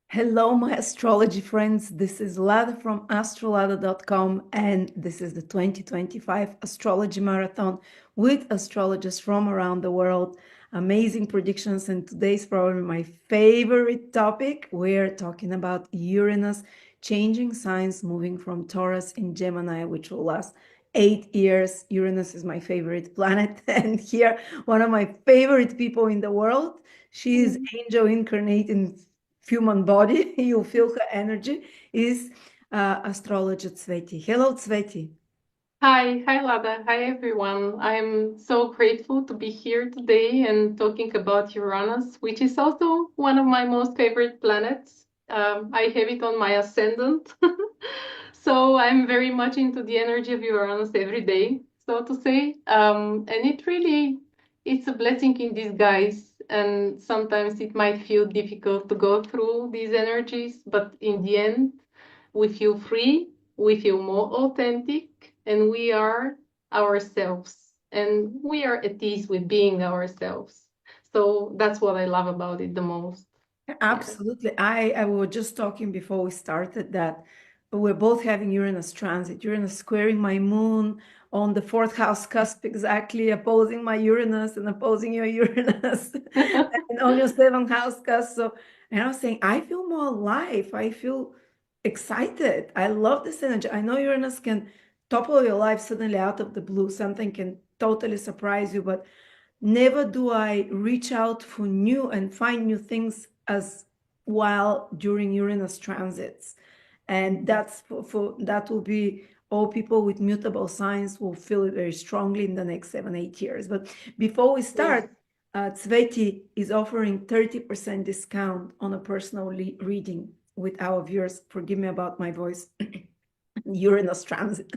Hello, my astrology friends. This is Lada from astrolada.com, and this is the 2025 Astrology Marathon with astrologers from around the world. Amazing predictions, and today's probably my favorite topic. We're talking about Uranus changing signs, moving from Taurus in Gemini, which will last 8 years. Uranus is my favorite planet, and here, one of my favorite people in the world. She is angel incarnate in human body, you feel her energy, is astrologer Tsveti. Hello, Tsveti. Hi Lada, hi everyone. I'm so grateful to be here today and talking about Uranus, which is also one of my most favorite planets. I have it on my ascendant, so I'm very much into the energy of Uranus every day, so to say. And it's a blessing in disguise. And sometimes it might feel difficult to go through these energies, but in the end, we feel free, we feel more authentic, and we are ourselves. And we are at ease with being ourselves. So that's what I love about it the most. Yes. Absolutely. I was just talking before we started that we're both having Uranus transit. Uranus squaring my moon on the fourth house cusp, exactly opposing my Uranus and opposing your Uranus, and on your seventh house cusp. So, and I was saying, I feel more alive. I feel excited. I love this energy. I know Uranus can topple your life suddenly out of the blue. Something can totally surprise you, but never do I reach out for new and find new things as while during Uranus transits. And that's that will be all people with mutable signs will feel it very strongly in the next 7, 8 years. But before we Yes. start, Tsveti is offering 30% discount on a personal reading with our viewers. Forgive me about my voice. Uranus transit.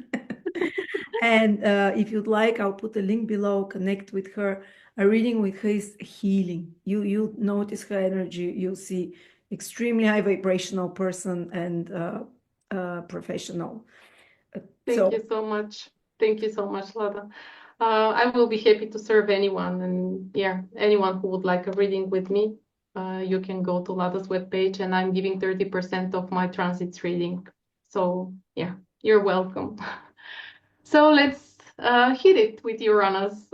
And if you'd like, I'll put a link below. Connect with her. A reading with her is healing. You notice her energy. You'll see extremely high vibrational person and professional. Thank So you so much. Thank you so much, Lada. I will be happy to serve anyone. And yeah, anyone who would like a reading with me, you can go to Lada's webpage and I'm giving 30% of my transits reading. So yeah, you're welcome. So let's hit it with Uranus.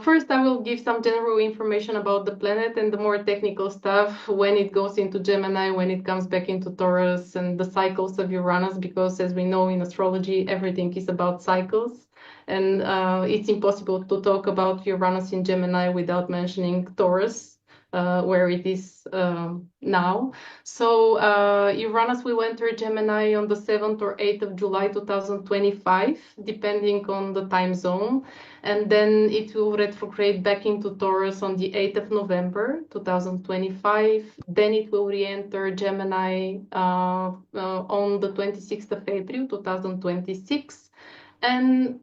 First, I will give some general information about the planet and the more technical stuff when it goes into Gemini, when it comes back into Taurus, and the cycles of Uranus, because as we know in astrology, everything is about cycles. And it's impossible to talk about Uranus in Gemini without mentioning Taurus, where it is now. So Uranus will enter Gemini on the 7th or 8th of July 2025, depending on the time zone. And then it will retrograde back into Taurus on the 8th of November 2025. Then it will re-enter Gemini on the 26th of April 2026. And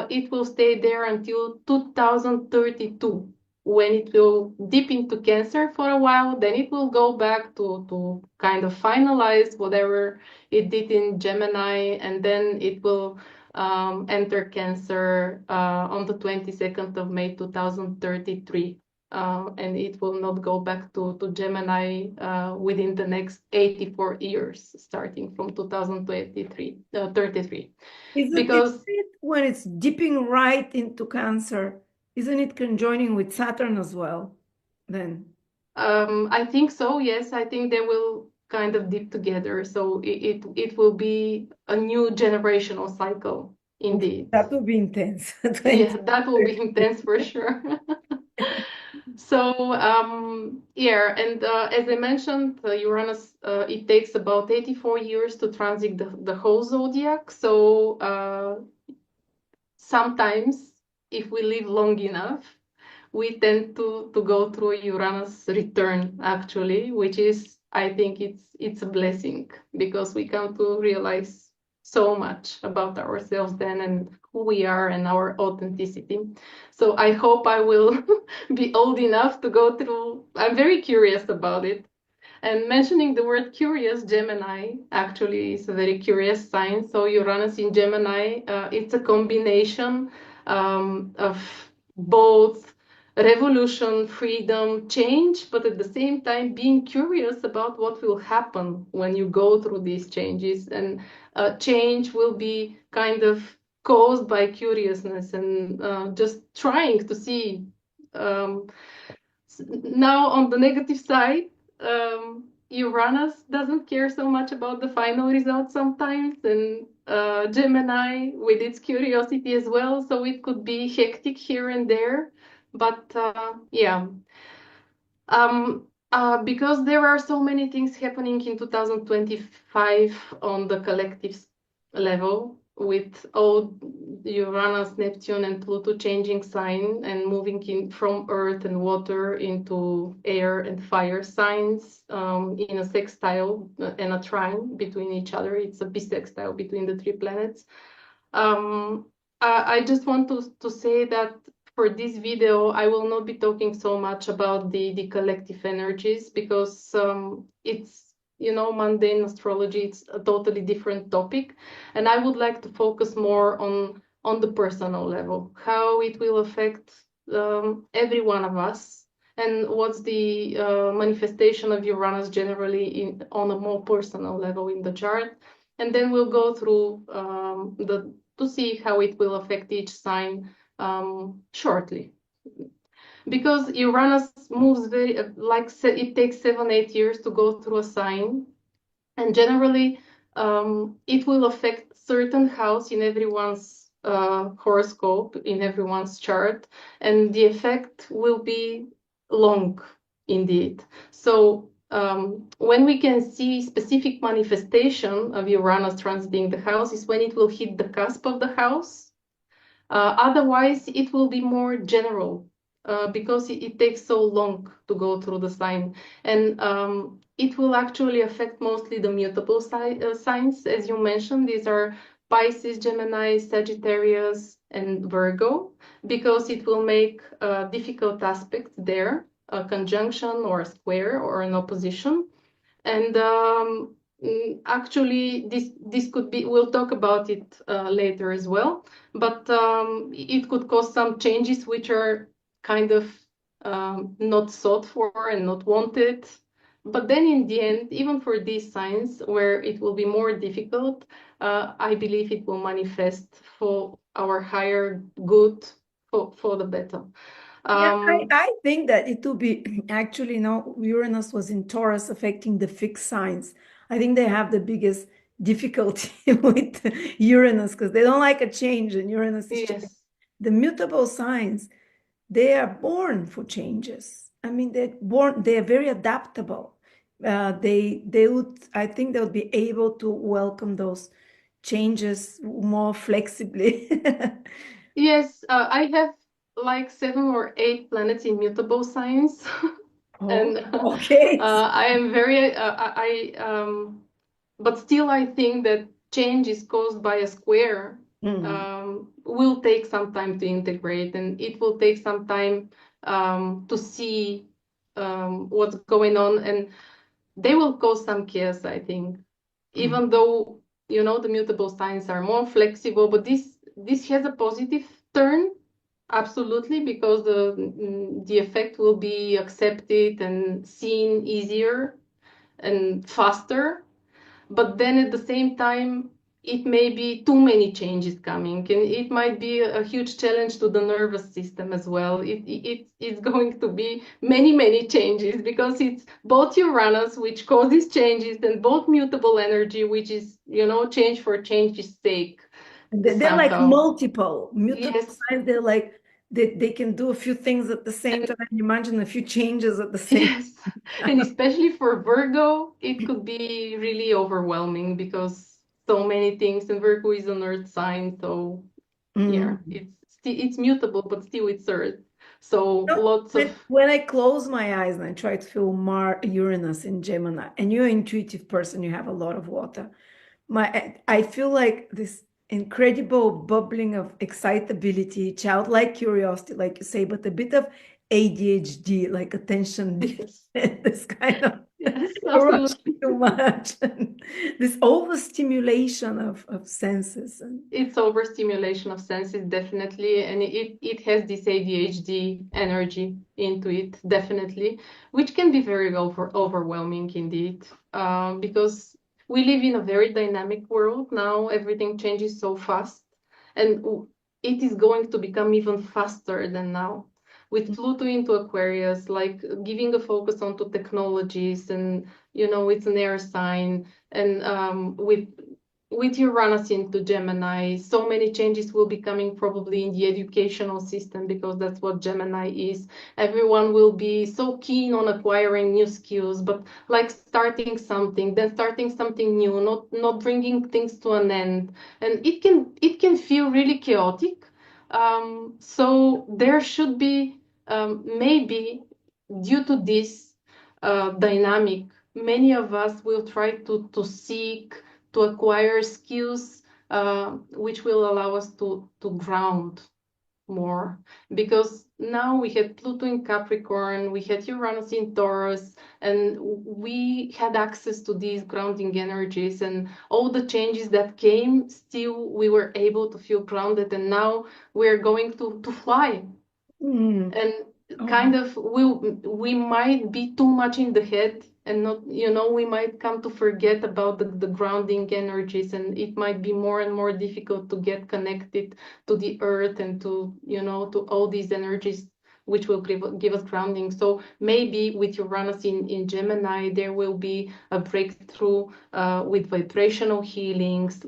it will stay there until 2032 when it will dip into Cancer for a while, then it will go back to kind of finalize whatever it did in Gemini, and then it will enter Cancer on the 22nd of May 2033. And it will not go back to Gemini within the next 84 years, starting from 2023, 33. isn't Because it when it's dipping right into Cancer? Isn't it conjoining with Saturn as well? Then I think so, yes. I think they will kind of dip together. So it will be a new generational cycle, oof, indeed. that will be intense. Yeah, 20. that will be intense for sure. So, yeah, and as I mentioned, Uranus, it takes about 84 years to transit the whole zodiac. So, sometimes, if we live long enough, we tend to go through a Uranus return actually, which is I think it's a blessing because we come to realize so much about ourselves then and who we are and our authenticity. So I hope I will be old enough to go through. I'm very curious about it. And mentioning the word curious, Gemini actually is a very curious sign. So Uranus in Gemini, it's a combination of both revolution, freedom, change, but at the same time being curious about what will happen when you go through these changes. And change will be kind of caused by curiousness and just trying to see. Um, Now, on the negative side, Uranus doesn't care so much about the final result sometimes, and Gemini with its curiosity as well. So it could be hectic here and there. But yeah, because there are so many things happening in 2025 on the collective level, with all Uranus, Neptune, and Pluto changing sign and moving in from Earth and water into air and fire signs in a sextile and a trine between each other. It's a bisextile between the three planets. I just want to say that for this video, I will not be talking so much about the collective energies because it's, you know, mundane astrology. It's a totally different topic. And I would like to focus more on the personal level, how it will affect every one of us, and what's the manifestation of Uranus generally on a more personal level in the chart. And then we'll go through to see how it will affect each sign shortly. Because Uranus moves very, it takes 7-8 years to go through a sign. And generally, it will affect certain house in everyone's horoscope, in everyone's chart. And the effect will be long indeed. So when we can see specific manifestation of Uranus transiting the house is when it will hit the cusp of the house. Otherwise, it will be more general because it takes so long to go through the sign. And it will actually affect mostly the mutable signs, as you mentioned. These are Pisces, Gemini, Sagittarius, and Virgo, because it will make difficult aspects there, a conjunction or a square or an opposition. And actually, this could be, we'll talk about it later as well, but it could cause some changes which are kind of not sought for and not wanted. But then in the end, even for these signs where it will be more difficult, I believe it will manifest for our higher good, for the better. Yeah, I think that it will be actually, you know, Uranus was in Taurus affecting the fixed signs. I think they have the biggest difficulty with Uranus because they don't like a change, and Uranus is change. Yes. The mutable signs, they are born for changes. I mean, they're very adaptable. They would, I think they would be able to welcome those changes more flexibly. Yes, I have like 7 or 8 planets in mutable signs, Oh, and okay. I am very but still I think that change is caused by a square. Mm. Will take some time to integrate, and it will take some time to see what's going on, and they will cause some chaos, I think. Even though, you know, the mutable signs are more flexible, but this has a positive turn. Absolutely, because the effect will be accepted and seen easier and faster. But then at the same time, it may be too many changes coming, and it might be a huge challenge to the nervous system as well. It's going to be many changes because it's both Uranus, which causes changes, and both mutable energy, which is, you know, change for change's sake. They're like Somehow. multiple mutable Yes. signs. They're like they can do a few things at the same time. Imagine a few changes at the same Yes, and especially for Virgo, it could be really overwhelming because so many things, and Virgo is an earth sign, so yeah, time. it's mutable, but still it's earth. So No, lots of when I close my eyes and I try to feel Uranus in Gemini, and you're an intuitive person, you have a lot of water. I feel like this incredible bubbling of excitability, childlike curiosity, like you say, but a bit of ADHD, like attention yes, deficit, this kind of yes, rush absolutely. to much. This overstimulation of senses. It's overstimulation of senses, definitely, and it has this ADHD energy into it, definitely, which can be very overwhelming indeed, because we live in a very dynamic world now. Everything changes so fast, and it is going to become even faster than now. With Pluto into Aquarius, like giving a focus onto technologies, and it's an air sign, and with Uranus into Gemini, so many changes will be coming probably in the educational system, because that's what Gemini is. Everyone will be so keen on acquiring new skills, but like starting something, then starting something new, not bringing things to an end, and it can feel really chaotic. So there should be, maybe due to this dynamic, many of us will try to seek to acquire skills which will allow us to ground more, because now we had Pluto in Capricorn, we had Uranus in Taurus, and we had access to these grounding energies, and all the changes that came, still we were able to feel grounded, and now we're going to fly. And kind of we might be too much in the head, and not, we might come to forget about the grounding energies, and it might be more and more difficult to get connected to the earth, and to all these energies which will give us grounding. So maybe with Uranus in Gemini, there will be a breakthrough with vibrational healings,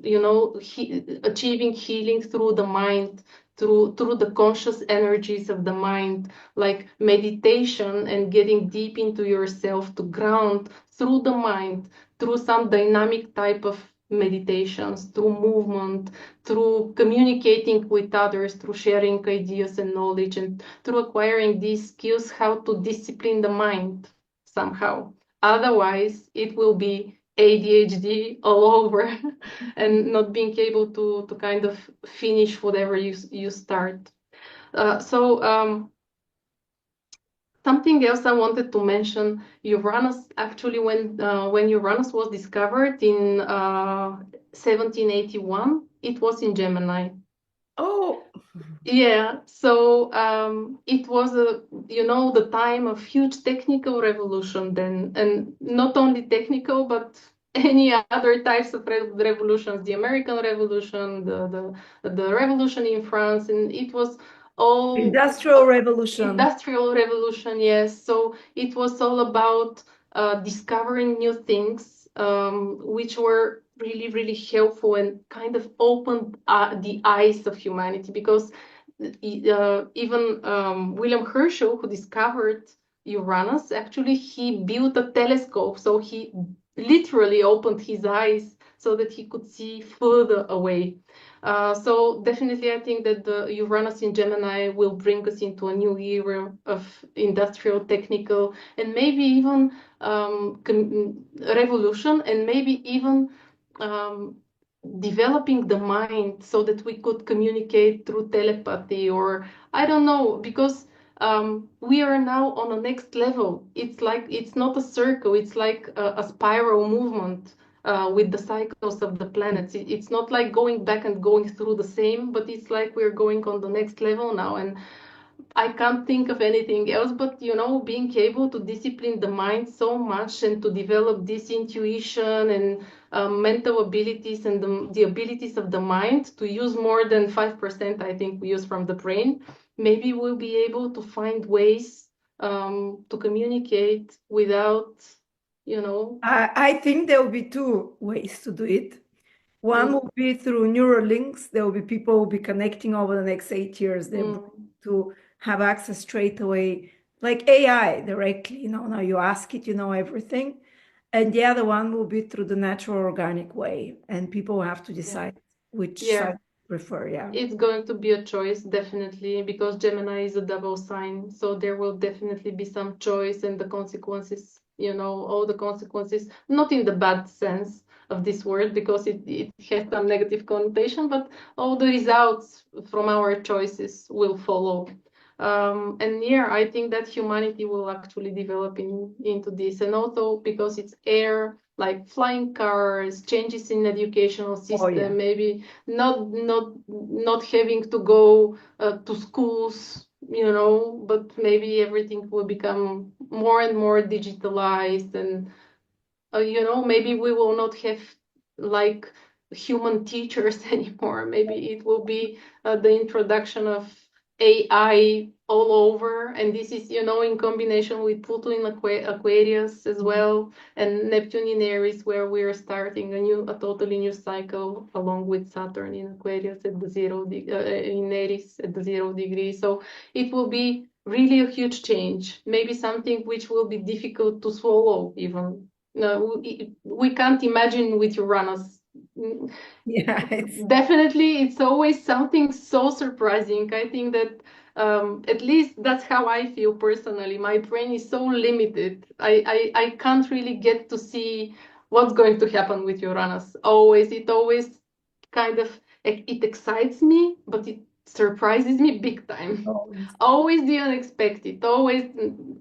achieving healing through the mind, through the conscious energies of the mind, like meditation and getting deep into yourself to ground through the mind, through some dynamic type of meditations, through movement, through communicating with others, through sharing ideas and knowledge, and through acquiring these skills, how to discipline the mind somehow. Otherwise, it will be ADHD all over, and not being able to kind of finish whatever you start. So something else I wanted to mention: Uranus, actually, when Uranus was discovered in 1781, it was in Gemini. Oh, Yeah, so it was the time of huge technical revolution then, and not only technical, but any other types of revolutions, the American Revolution, the revolution in France, and it was all Industrial Revolution. industrial revolution, yes. So it was all about discovering new things, which were really, really helpful, and kind of opened the eyes of humanity, because even William Herschel, who discovered Uranus, actually he built a telescope, so he literally opened his eyes so that he could see further away. So definitely, I think that the Uranus in Gemini will bring us into a new era of industrial, technical, and maybe even revolution, and maybe even um, developing the mind so that we could communicate through telepathy, or I don't know, because we are now on a next level. It's like, it's not a circle, it's like a spiral movement with the cycles of the planets. It's not like going back and going through the same, but it's like we're going on the next level now. And I can't think of anything else, but being able to discipline the mind so much, and to develop this intuition and mental abilities, and the abilities of the mind to use more than 5%, I think we use from the brain. Maybe we'll be able to find ways to communicate without, I think there will be two ways to do it. One will be through neural links. There will be people who will be connecting over the next 8 years. They're going to have access straight away, like AI directly. Now you ask it, everything. And the other one will be through the natural organic way. And people will have to decide which side they prefer. Yeah. It's going to be a choice, definitely, because Gemini is a double sign. So there will definitely be some choice, and the consequences, all the consequences, not in the bad sense of this word, because it has some negative connotation, but all the results from our choices will follow. And yeah, I think that humanity will actually develop into this. And also because it's air, like flying cars, changes in educational Oh yeah. system, maybe not having to go to schools, but maybe everything will become more and more digitalized, and maybe we will not have like human teachers anymore. Maybe it will be the introduction of AI all over, and this is in combination with Pluto in Aquarius as well, and Neptune in Aries, where we are starting a totally new cycle, along with Saturn in Aquarius at the in Aries at the 0 degree. So it will be really a huge change, maybe something which will be difficult to swallow even. No, we can't imagine with Uranus. Yeah, it's Definitely, it's always something so surprising. I think that at least that's how I feel personally. My brain is so limited. I can't really get to see what's going to happen with Uranus. It always kind of it excites me, but it surprises me big time. always. Always the unexpected. Always,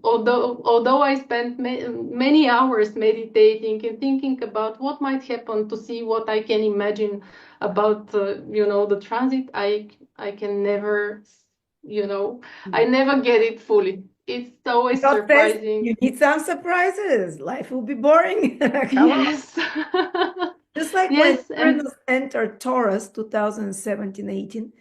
although I spent many hours meditating and thinking about what might happen, to see what I can imagine about the transit, I can never, I never get it fully. It's always God says surprising. you need some surprises. Life will be boring. Come on. Yes. Just like when Yes, and Uranus entered Taurus 2017, 18,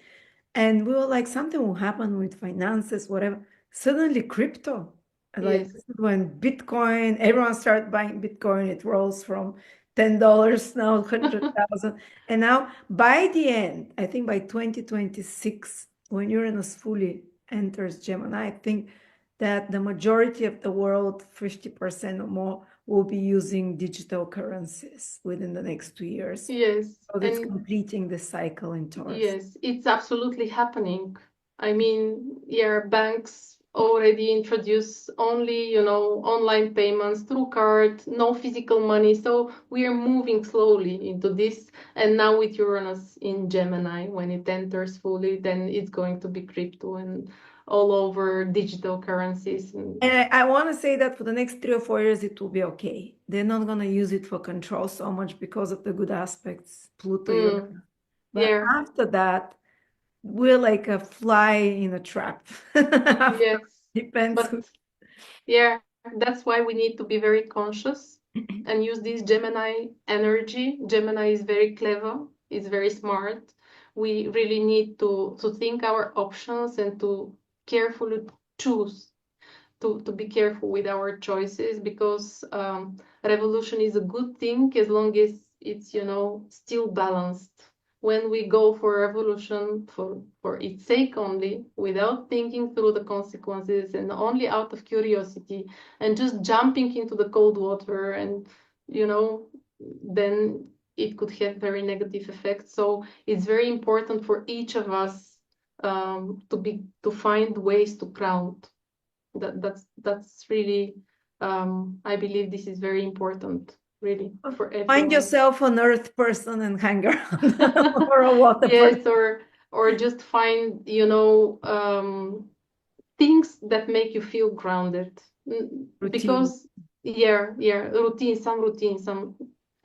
and we were like, something will happen with finances, whatever. Suddenly, crypto. Like yes, this is when Bitcoin, everyone started buying Bitcoin. It rose from $10 now 100,000. And now by the end, I think by 2026, when Uranus fully enters Gemini, I think that the majority of the world, 50% or more, will be using digital currencies within the next 2 years. yes, So that's and completing the cycle in Taurus. yes, it's absolutely happening. I mean, yeah, banks already introduce only, online payments through card, no physical money. So we are moving slowly into this. And now with Uranus in Gemini, when it enters fully, then it's going to be crypto and all over digital currencies. And And I want to say that for the next 3 or 4 years, it will be okay. They're not going to use it for control so much because of the good aspects, Pluto, Uranus. But yeah, after that, we're like a fly in a trap. After, yes. depends But who. yeah, that's why we need to be very conscious and use this Gemini energy. Gemini is very clever, it's very smart. We really need to think our options and to carefully choose, to be careful with our choices, because revolution is a good thing as long as it's still balanced. When we go for revolution for its sake only, without thinking through the consequences and only out of curiosity, and just jumping into the cold water, and you know then it could have very negative effects. So it's very important for each of us to find ways to ground. That's really, I believe this is very important, really, for Find everyone. yourself an earth person and hang around, or a water person. Yes, or just find, things that make you feel grounded. Routine. Because yeah, routine, some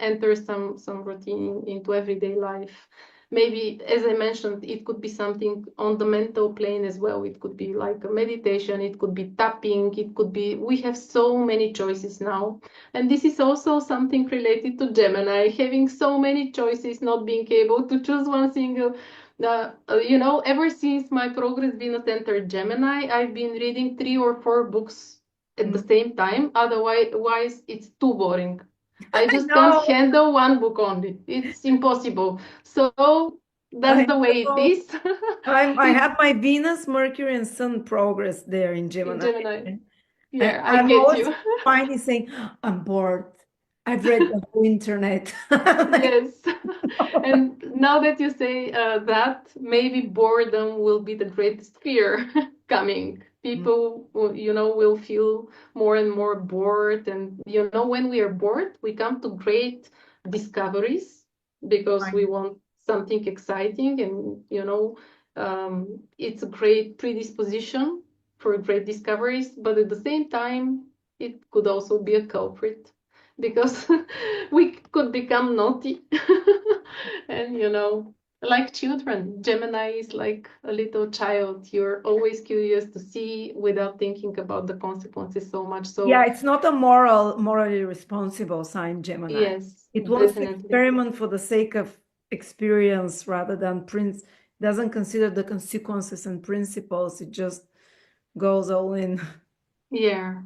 enter some routine into everyday life. Maybe, as I mentioned, it could be something on the mental plane as well. It could be like a meditation, it could be tapping, it could be, we have so many choices now. And this is also something related to Gemini, having so many choices, not being able to choose one single. Ever since my progress Venus entered Gemini, I've been reading 3 or 4 books at the Mm. same time. Otherwise, it's too boring. I I just can't know, handle one book only. It's impossible. So that's I the way it know. is. I It's have my Venus, Mercury, and Sun progress there in in Gemini. Gemini. And Yeah, I I'm get always you. finding saying, I'm bored. I've read the whole internet. Like, Yes. And now that you say that, maybe boredom will be the greatest fear coming. People, will feel more and more bored. And, when we are bored, we come to great discoveries because we want something exciting. And, it's a great predisposition for great discoveries, but at the same time, it could also be a culprit because we could become naughty. And, like children, Gemini is like a little child. You're always curious to see without thinking about the consequences so much. So, Yeah, it's not a morally responsible sign, Gemini. yes, It wants to definitely. experiment for the sake of experience rather than doesn't consider the consequences and principles. It just goes all in. Yeah,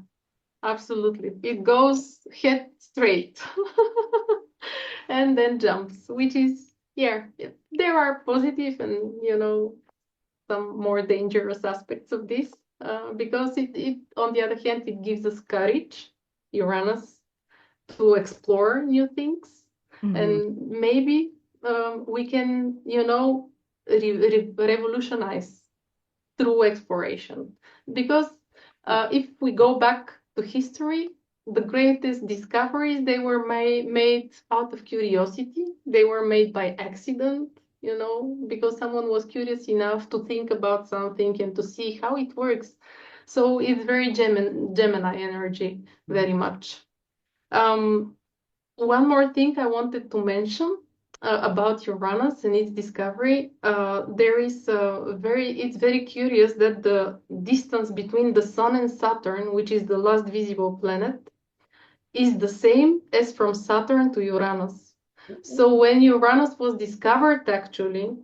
absolutely. It goes head straight and then jumps, which is, yeah, there are positive and, some more dangerous aspects of this, because it, on the other hand, it gives us courage, Uranus, to explore new things. Mhm. And maybe we can, revolutionize through exploration. Because if we go back to history, the greatest discoveries, they were made out of curiosity. They were made by accident, because someone was curious enough to think about something and to see how it works. So it's very Gemini energy, very much. One more thing I wanted to mention about Uranus and its discovery. It's very curious that the distance between the Sun and Saturn, which is the last visible planet, is the same as from Saturn to Uranus. So when Uranus was discovered, actually,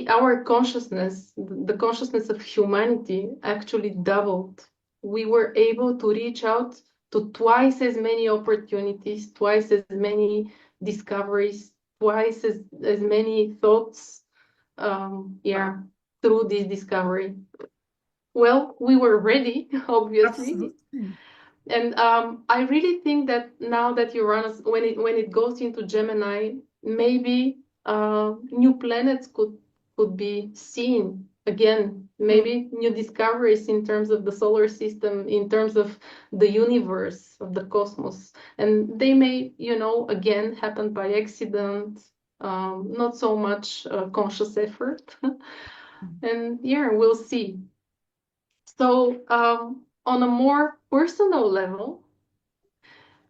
our consciousness, the consciousness of humanity, actually doubled. We were able to reach out to twice as many opportunities, twice as many discoveries, twice as many thoughts, through this discovery. Well, we were ready, obviously. Absolutely. And I really think that now that Uranus, when it goes into Gemini, maybe new planets could be seen again. Maybe new discoveries in terms of the solar system, in terms of the universe, of the cosmos, and they may, again happen by accident, not so much conscious effort. And yeah, we'll see. So on a more personal level,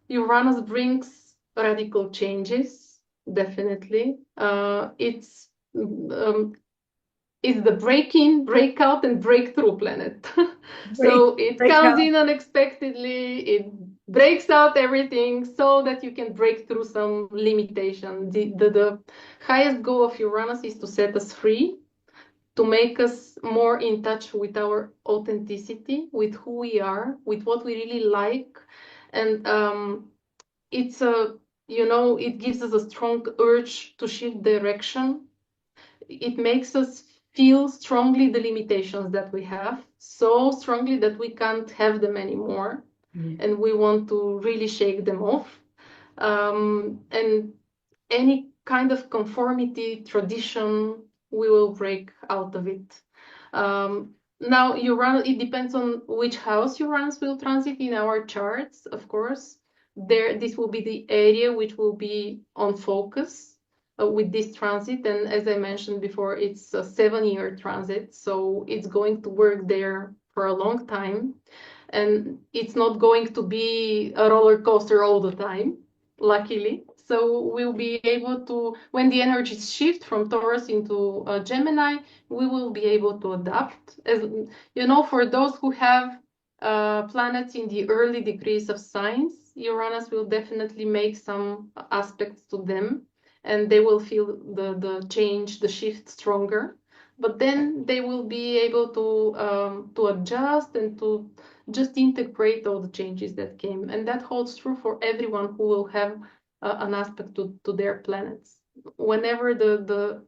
Uranus brings radical changes, definitely. It's the break-in, breakout, and breakthrough planet. So it Break comes out. in unexpectedly, it breaks out everything so that you can break through some limitation. The highest goal of Uranus is to set us free, to make us more in touch with our authenticity, with who we are, with what we really like. And it gives us a strong urge to shift direction. It makes us feel strongly the limitations that we have, so strongly that we can't have them anymore. And we want to really shake them off. And any kind of conformity, tradition, we will break out of it. Now, it depends on which house Uranus will transit in our charts, of course. This will be the area which will be on focus with this transit. And as I mentioned before, it's a 7-year transit, so it's going to work there for a long time. And it's not going to be a roller coaster all the time, luckily. So we'll be able to, when the energies shift from Taurus into Gemini, we will be able to adapt. As for those who have planets in the early degrees of signs, Uranus will definitely make some aspects to them, and they will feel the change, the shift stronger. But then they will be able to adjust and to just integrate all the changes that came. And that holds true for everyone who will have an aspect to their planets. Whenever the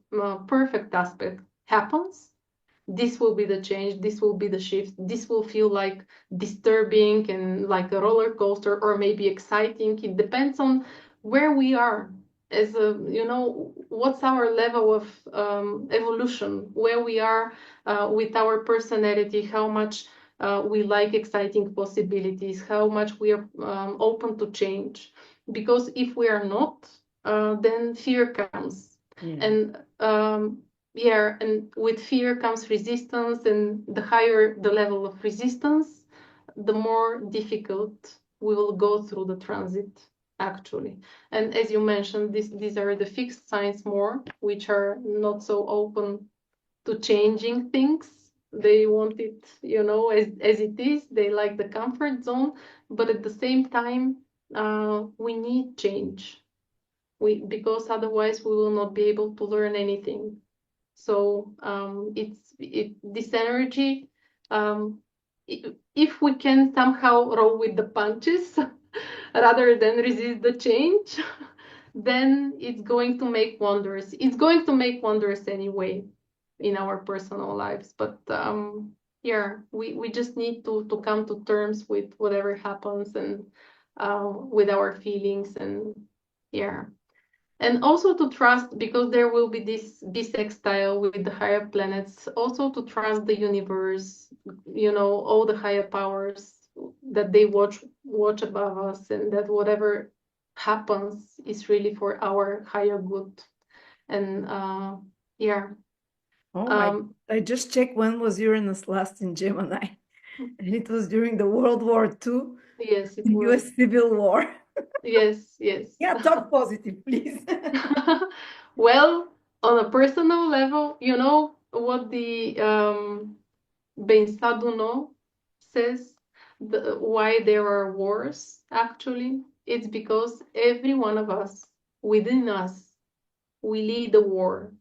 perfect aspect happens, this will be the change, this will be the shift, this will feel like disturbing and like a roller coaster, or maybe exciting. It depends on where we are as what's our level of evolution, where we are with our personality, how much we like exciting possibilities, how much we are open to change. Because if we are not, then fear comes. Yeah. And yeah, and with fear comes resistance, and the higher the level of resistance, the more difficult we will go through the transit, actually. And as you mentioned, these are the fixed signs more, which are not so open to changing things. They want it, as it is. They like the comfort zone, but at the same time, we need change. Because otherwise we will not be able to learn anything. So this energy, if we can somehow roll with the punches rather than resist the change, then it's going to make wonders. It's going to make wonders anyway in our personal lives. But yeah, we just need to come to terms with whatever happens, and with our feelings, and yeah. And also to trust, because there will be this bisextile with the higher planets, also to trust the universe, all the higher powers, that they watch above us, and that whatever happens is really for our higher good. And yeah. Oh my, Um, I just checked when was Uranus last in Gemini, and it was during the World War II, yes, it the was. US Civil War. Yes, yes. Yeah, talk positive, please. Well, on a personal level, you know what the Ben Saduno says, why there are wars, actually. It's because every one of us, within us, we lead a war.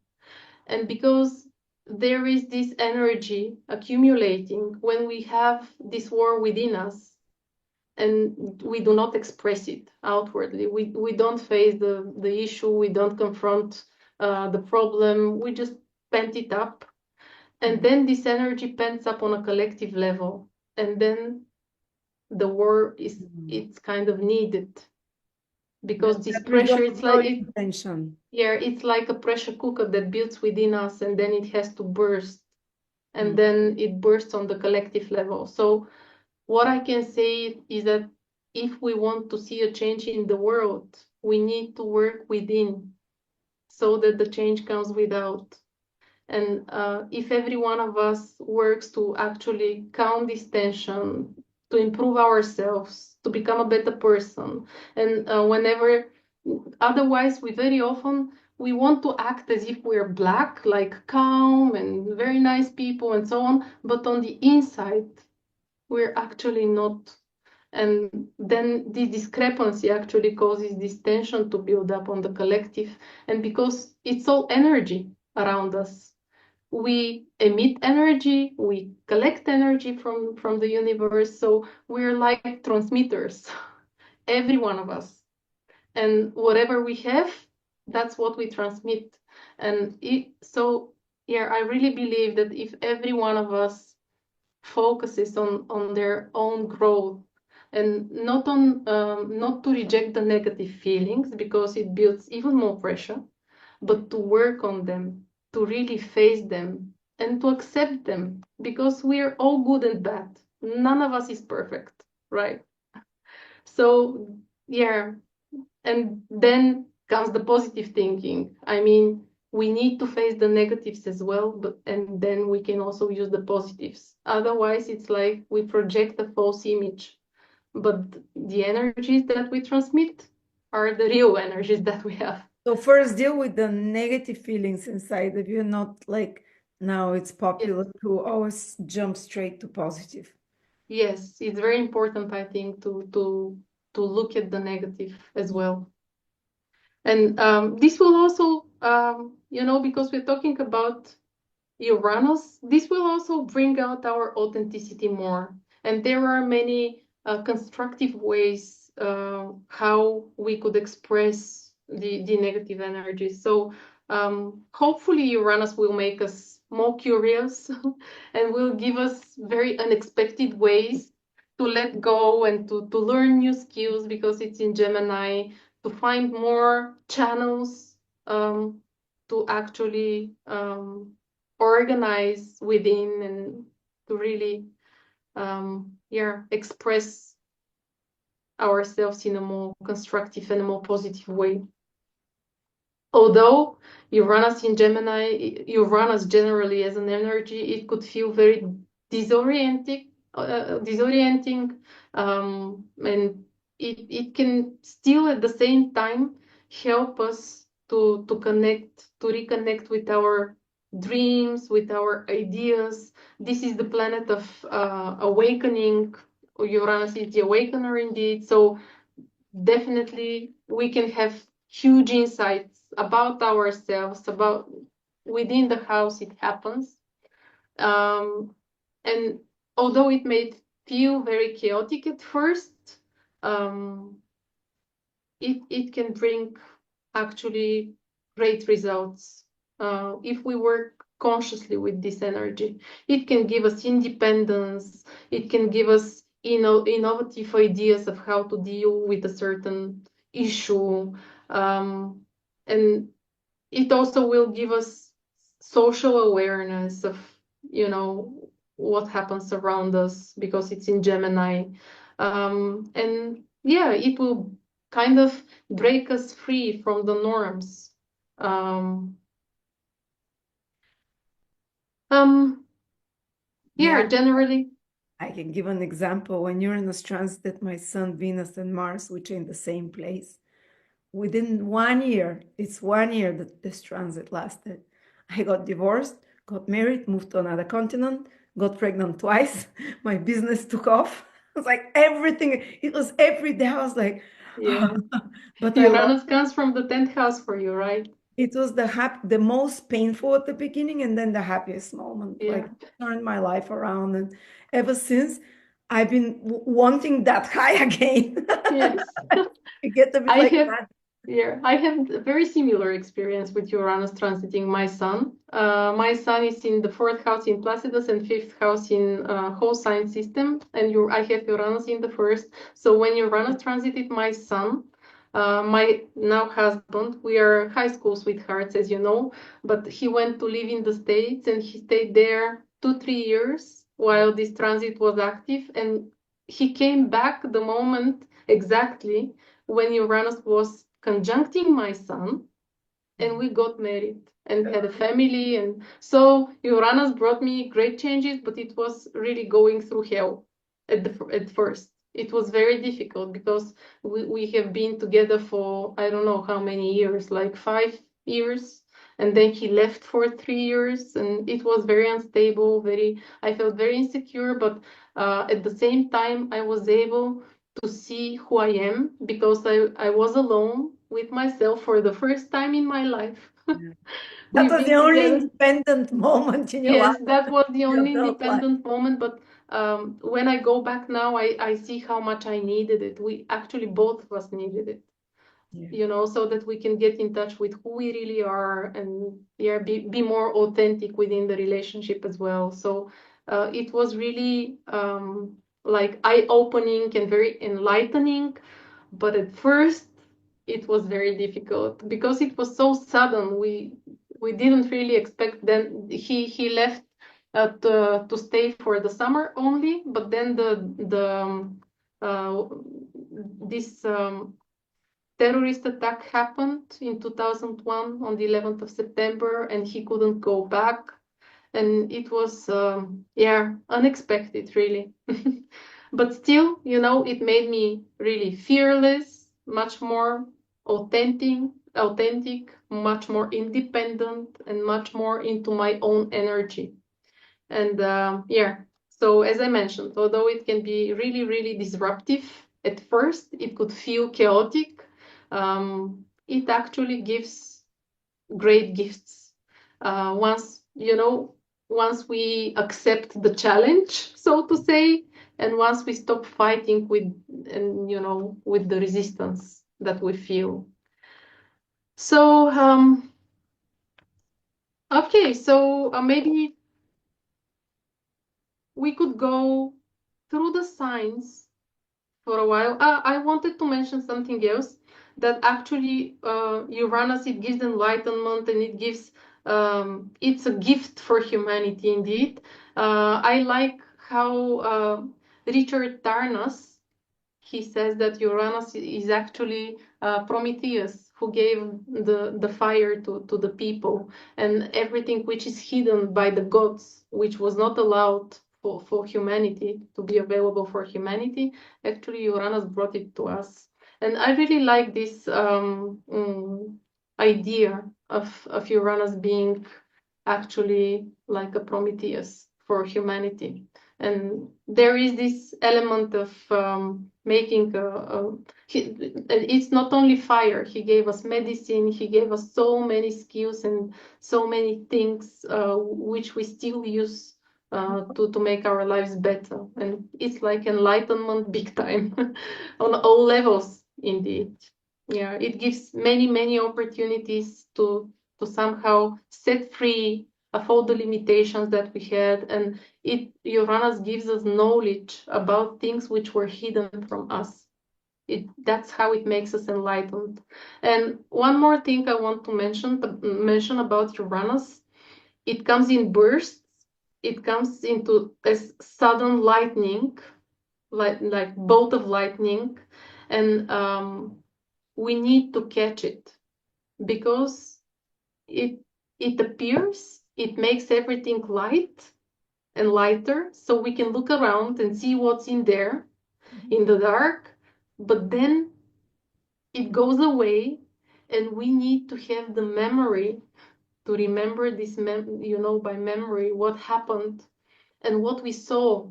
And because there is this energy accumulating when we have this war within us, and we do not express it outwardly. We don't face the issue, we don't confront the problem, we just pent it up. And then this energy pents up on a collective level. And then the war it's kind of needed, because this That pressure, results it's in no like intention. yeah, it's like a pressure cooker that builds within us, and then it has to burst, and Mm. then it bursts on the collective level. So what I can say is that if we want to see a change in the world, we need to work within, so that the change comes without. And if every one of us works to actually calm this tension, to improve ourselves, to become a better person, and whenever, otherwise, we very often we want to act as if we're black, like calm and very nice people and so on, but on the inside, we're actually not. And then the discrepancy actually causes this tension to build up on the collective. And because it's all energy around us, we emit energy, we collect energy from the universe. So we're like transmitters, every one of us. And whatever we have, that's what we transmit. And so, yeah, I really believe that if every one of us focuses on their own growth, and not to reject the negative feelings, because it builds even more pressure, but to work on them, to really face them, and to accept them, because we're all good and bad. None of us is perfect, right? So yeah, and then comes the positive thinking. I mean, we need to face the negatives as well, and then we can also use the positives. Otherwise, it's like we project a false image, but the energies that we transmit are the real energies that we have. So first deal with the negative feelings inside of you, not like now it's Yes, popular to always jump straight to positive. yes, it's very important, I think, to look at the negative as well. And this will also, because we're talking about Uranus, this will also bring out our authenticity more. And there are many constructive ways how we could express the negative energy. So hopefully Uranus will make us more curious and will give us very unexpected ways to let go and to learn new skills, because it's in Gemini, to find more channels to actually organize within, and to really express ourselves in a more constructive and a more positive way. Although Uranus in Gemini, Uranus generally as an energy, it could feel very disorienting, and it can still at the same time help us to connect, to reconnect with our dreams, with our ideas. This is the planet of awakening. Uranus is the awakener indeed. So definitely we can have huge insights about ourselves, about within the house it happens. And although it may feel very chaotic at first, um, it can bring actually great results if we work consciously with this energy. It can give us independence. It can give us innovative ideas of how to deal with a certain issue. And it also will give us social awareness of, what happens around us because it's in Gemini. And yeah, it will kind of break us free from the norms. Um, um, yeah, Yeah, generally, I can give an example. When Uranus transited my sun, Venus, and Mars, which are in the same place, within 1 year, it's 1 year that this transit lasted. I got divorced, got married, moved to another continent, got pregnant twice. My business took off. It was like everything. It was every day. I was like, yeah. but I love Uranus comes from the 10th house for you, right? it. Was the most painful at the beginning and then the happiest moment. Yeah. Like turned my life around, and ever since I've been wanting that high again. Yes. I get a bit I like have, mad. yeah, I have a very similar experience with Uranus transiting my sun. My sun is in the fourth house in Placidus and fifth house in whole sign system, and I have Uranus in the first. So when Uranus transited my sun, my now husband, we are high school sweethearts, as you know, but he went to live in the States and he stayed there 2, 3 years while this transit was active, and he came back the moment exactly when Uranus was conjuncting my sun, and we got married and had a family. And so Uranus brought me great changes, but it was really going through hell at first. It was very difficult because we have been together for I don't know how many years, like 5 years. And then he left for 3 years, and it was very unstable. I felt very insecure, but at the same time, I was able to see who I am because I was alone with myself for the first time in my life. Yeah. That We've was the been only together. independent moment in your life, Yes, that was the your only adult life. independent moment, but when I go back now, I see how much I needed it. We actually both of us needed it, Yeah. so that we can get in touch with who we really are and yeah, be more authentic within the relationship as well. So it was really like eye-opening and very enlightening, but at first it was very difficult because it was so sudden. We didn't really expect. Then he left to stay for the summer only, but then uh, this terrorist attack happened in 2001 on the 11th of September, and he couldn't go back. And it was, yeah, unexpected, really. But still, it made me really fearless, much more authentic, much more independent, and much more into my own energy. And yeah, so as I mentioned, although it can be really, really disruptive at first, it could feel chaotic. It actually gives great gifts once we accept the challenge, so to say, and once we stop fighting with the resistance that we feel. So okay, so maybe we could go through the signs for a while. I wanted to mention something else that actually Uranus, it gives enlightenment and it gives it's a gift for humanity indeed. I like how Richard Tarnas he says that Uranus is actually Prometheus, who gave the fire to the people, and everything which is hidden by the gods, which was not allowed for humanity to be available for humanity, actually Uranus brought it to us. And I really like this idea of Uranus being actually like a Prometheus for humanity. And there is this element of making it's not only fire. He gave us medicine. He gave us so many skills and so many things which we still use to make our lives better. And it's like enlightenment big time on all levels, indeed. Yeah, it gives many opportunities to somehow set free of all the limitations that we had, and Uranus gives us knowledge about things which were hidden from us. That's how it makes us enlightened. And one more thing I want to mention about Uranus: it comes in bursts. It comes into as sudden lightning, like bolt of lightning, and we need to catch it because it appears, it makes everything light and lighter, so we can look around and see what's in there in the dark, but then it goes away, and we need to have the memory to remember this, by memory, what happened and what we saw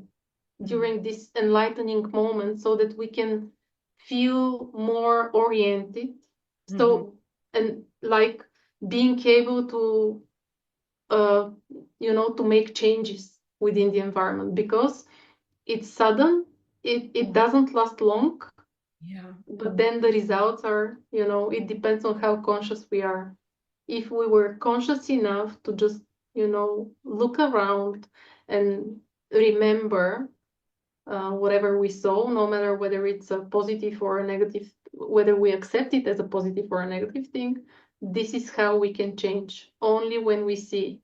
during this enlightening moment, so that we can feel more oriented. So, and like being able to to make changes within the environment, because it's sudden, it doesn't last long, but then the results are, it depends on how conscious we are. If we were conscious enough to just, look around and remember whatever we saw, no matter whether it's a positive or a negative, whether we accept it as a positive or a negative thing, this is how we can change, only when we see.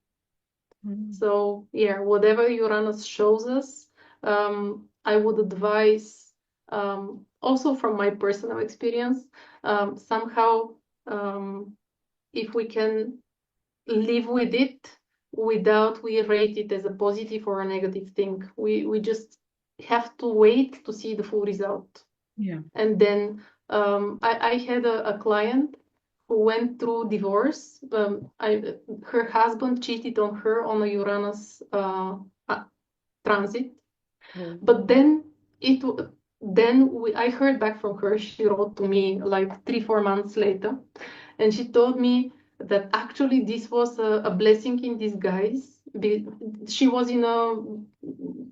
So yeah, whatever Uranus shows us, I would advise, also from my personal experience, somehow, if we can live with it without we rate it as a positive or a negative thing, we just have to wait to see the full result. Yeah. And then I had a client who went through divorce. Her husband cheated on her on a Uranus transit, but then I heard back from her. She wrote to me like 3-4 months later, and she told me that actually this was a blessing in disguise. She was in a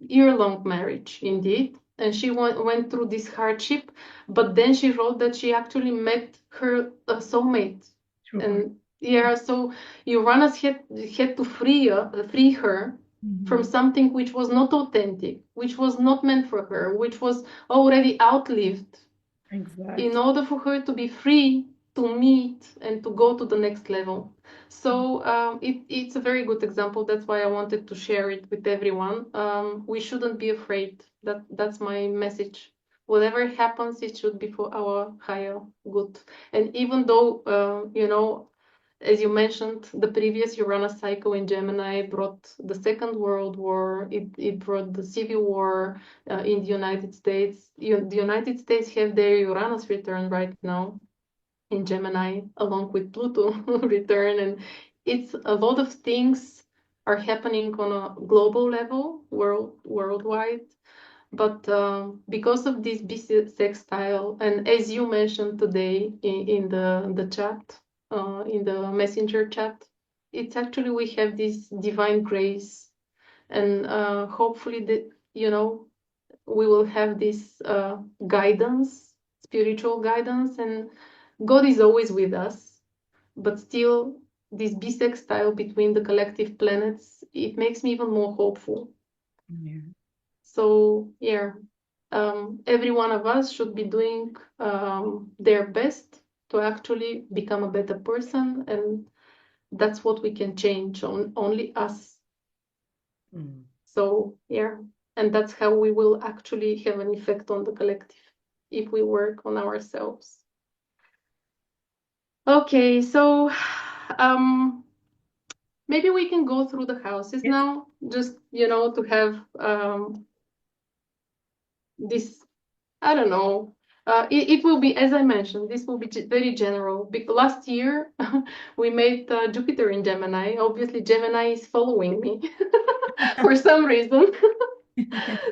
year-long marriage, indeed, and she went through this hardship, but then she wrote that she actually met her soulmate. And yeah, so Uranus had to free her from something which was not authentic, which was not meant for her, which was already outlived, in order for her to be free to meet and to go to the next level. So it's a very good example. That's why I wanted to share it with everyone. We shouldn't be afraid. That's my message. Whatever happens, it should be for our higher good. And even though, as you mentioned, the previous Uranus cycle in Gemini brought the Second World War. It brought the Civil War in the United States. The United States have their Uranus return right now in Gemini, along with Pluto return. And it's a lot of things are happening on a global level, worldwide. But because of this bisextile, and as you mentioned today in the chat, in the messenger chat, it's actually we have this divine grace, and hopefully that we will have this guidance, spiritual guidance, and God is always with us. But still, this bisextile between the collective planets, it makes me even more hopeful. So yeah, every one of us should be doing their best to actually become a better person, and that's what we can change on only us. So yeah, and that's how we will actually have an effect on the collective. if we work on ourselves. Okay, so maybe we can go through the houses Yes. now, just, to have this, I don't know. It will be, as I mentioned, this will be very general. Last year, we made Jupiter in Gemini. Obviously, Gemini is following me for some reason.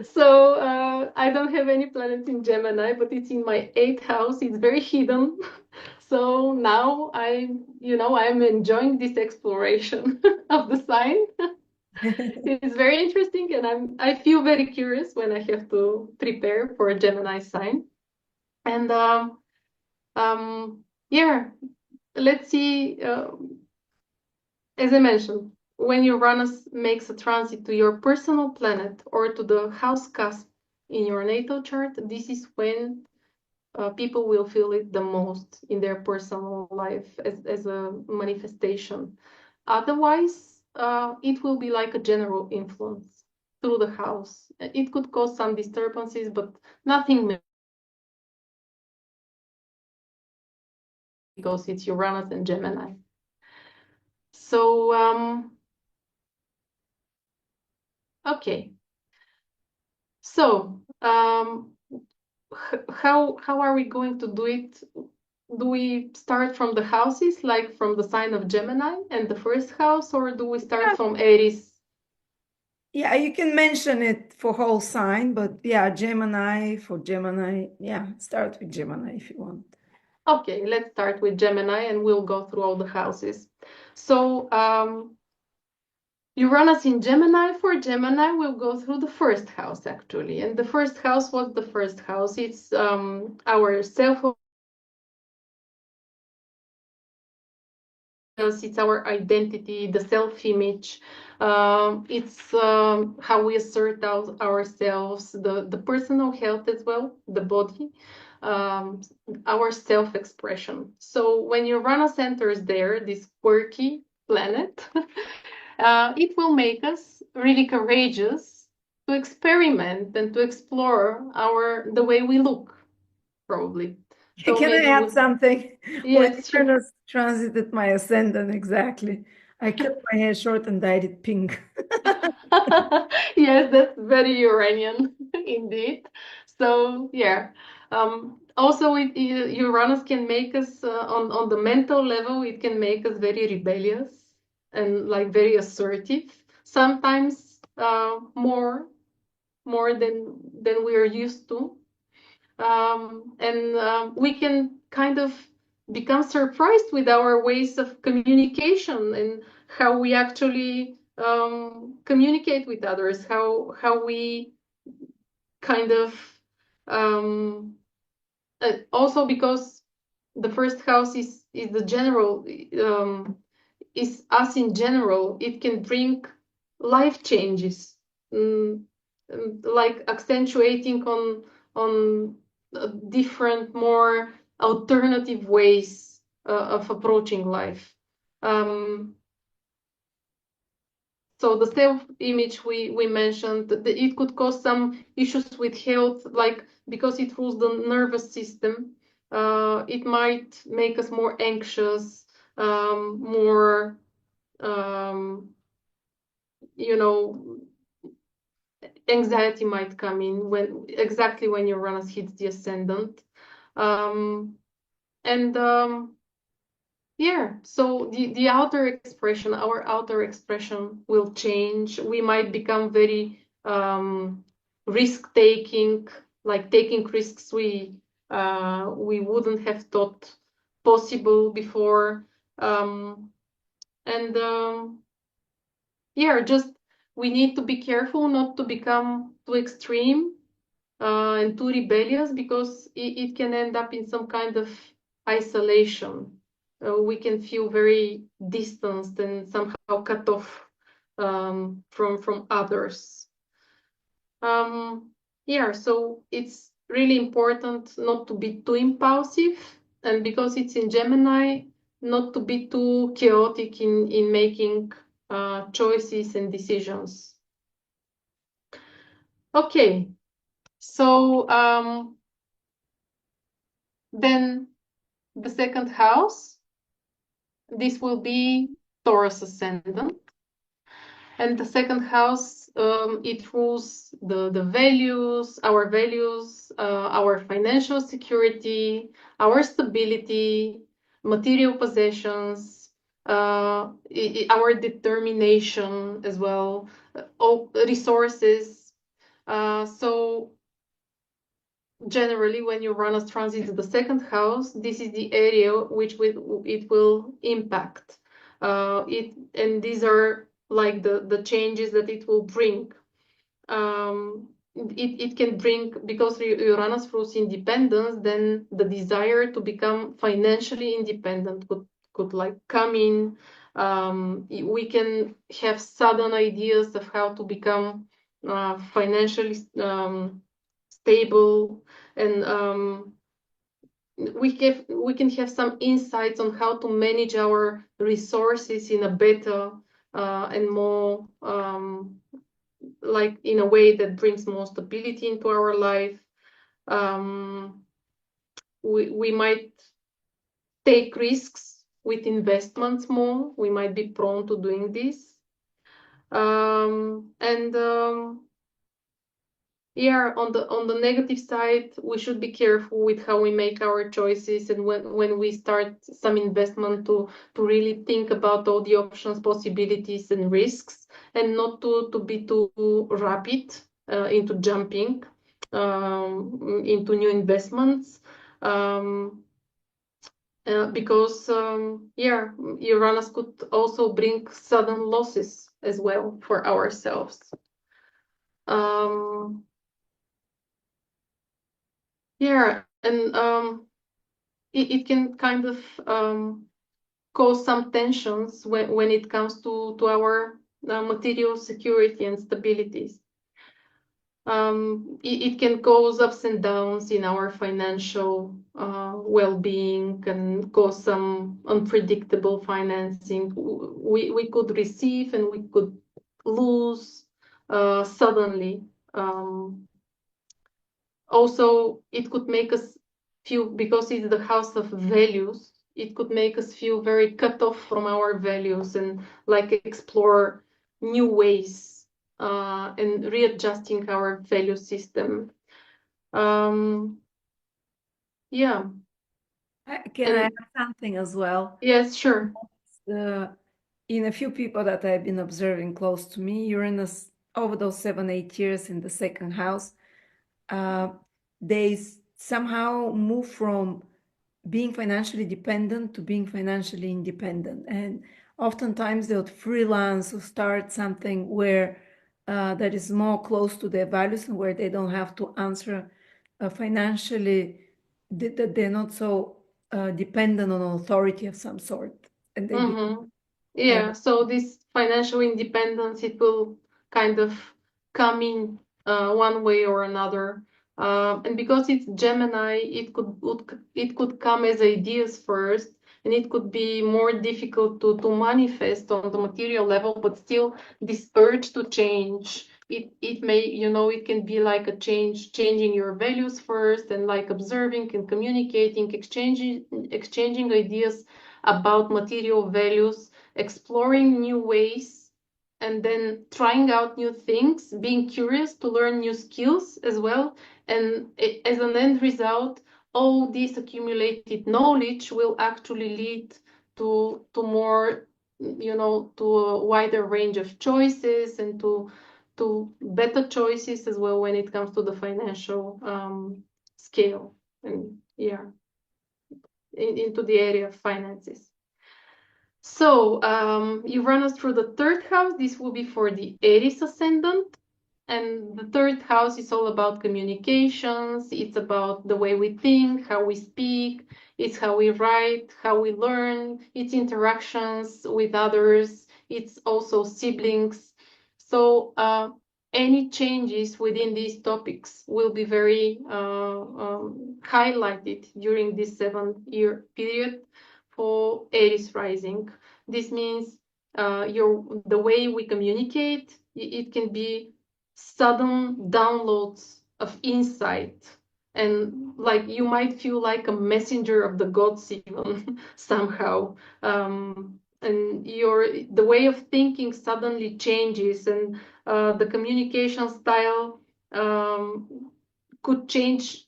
So I don't have any planets in Gemini, but it's in my eighth house. It's very hidden. So now I'm enjoying this exploration of the sign. It's very interesting, and I feel very curious when I have to prepare for a Gemini sign. And yeah, let's see. As I mentioned, when Uranus makes a transit to your personal planet or to the house cusp in your natal chart, this is when people will feel it the most in their personal life as a manifestation. Otherwise, it will be like a general influence through the house. It could cause some disturbances, but nothing because it's Uranus and Gemini. So, okay. So, how are we going to do it? Do we start from the houses, like from the sign of Gemini and the first house, or do we start from Aries? Yeah, you can mention it for whole sign, but yeah, Gemini for Gemini. Yeah, start with Gemini if you want. Okay, let's start with Gemini and we'll go through all the houses. So, Uranus in Gemini, for Gemini, we'll go through the first house actually. And the first house was the first house. It's our self, it's our identity, the self-image. It's how we assert ourselves, the personal health as well, the body, um, our self-expression. So when Uranus enters there, this quirky planet, it will make us really courageous to experiment and to explore the way we look, probably. So Can I maybe add something? When yes, sure. Uranus transited my ascendant, exactly. I cut my hair short and dyed it pink. Yes, that's very Uranian indeed. So yeah. Also, Uranus can make us on the mental level. It can make us very rebellious and like very assertive. Sometimes more than we are used to. And we can kind of become surprised with our ways of communication and how we actually communicate with others, how we kind of also because the first house is the general is us in general. It can bring life changes, mm, like accentuating on different, more alternative ways of approaching life. Um, so the self-image we mentioned, it could cause some issues with health, like because it rules the nervous system. It might make us more anxious, more, um, you know, anxiety might come in when Uranus hits the ascendant. Um, and yeah, so the outer expression, our outer expression will change. We might become very risk taking, like taking risks we wouldn't have thought possible before. And yeah, just we need to be careful not to become too extreme and too rebellious because it can end up in some kind of isolation. We can feel very distanced and somehow cut off from others. Yeah, so it's really important not to be too impulsive, and because it's in Gemini, not to be too chaotic in making choices and decisions. Okay, so Then the second house, this will be Taurus Ascendant. And the second house, it rules the values, our financial security, our stability, material possessions, our determination as well, all resources. So generally, when Uranus transits the second house, this is the area which it will impact. And these are like the changes that it will bring. It can bring, because Uranus rules independence, then the desire to become financially independent could like come in. We can have sudden ideas of how to become financially stable, and we can have some insights on how to manage our resources in a better and more like in a way that brings more stability into our life. We might take risks with investments more. We might be prone to doing this. And yeah, on the negative side, we should be careful with how we make our choices, and when we start some investment to really think about all the options, possibilities, and risks, and not to be too rapid into jumping into new investments. Because yeah, Uranus could also bring sudden losses as well for ourselves. Yeah, and it can kind of cause some tensions when it comes to our material security and stabilities. It can cause ups and downs in our financial well-being, and cause some unpredictable financing. We could receive and we could lose suddenly. Also, it could make us feel, because it's the house of values, it could make us feel very cut off from our values, and like explore new ways and readjusting our value system. Yeah. Can I And add something as well? yes, sure. In a few people that I've been observing close to me, Uranus, over those 7-8 years in the second house, they somehow move from being financially dependent to being financially independent. And oftentimes they'll freelance or start something where that is more close to their values, and where they don't have to answer financially, that they're not so dependent on authority of some sort. And they be, Yeah, so this financial independence, it will kind of come in one way or another. And because it's Gemini, it could come as ideas first, and it could be more difficult to manifest on the material level, but still this urge to change. It may, it can be like a changing your values first, and like observing and communicating, exchanging ideas about material values, exploring new ways, and then trying out new things, being curious to learn new skills as well. And as an end result, all this accumulated knowledge will actually lead to more, to a wider range of choices, and to better choices as well when it comes to the financial scale, and yeah, into the area of finances. So you run us through the third house. This will be for the Aries Ascendant. And the third house is all about communications. It's about the way we think, how we speak. It's how we write, how we learn. It's interactions with others. It's also siblings. So any changes within these topics will be very highlighted during this 7-year period for Aries rising. This means the way we communicate, it can be sudden downloads of insight, and like you might feel like a messenger of the gods even somehow. And the way of thinking suddenly changes, and the communication style could change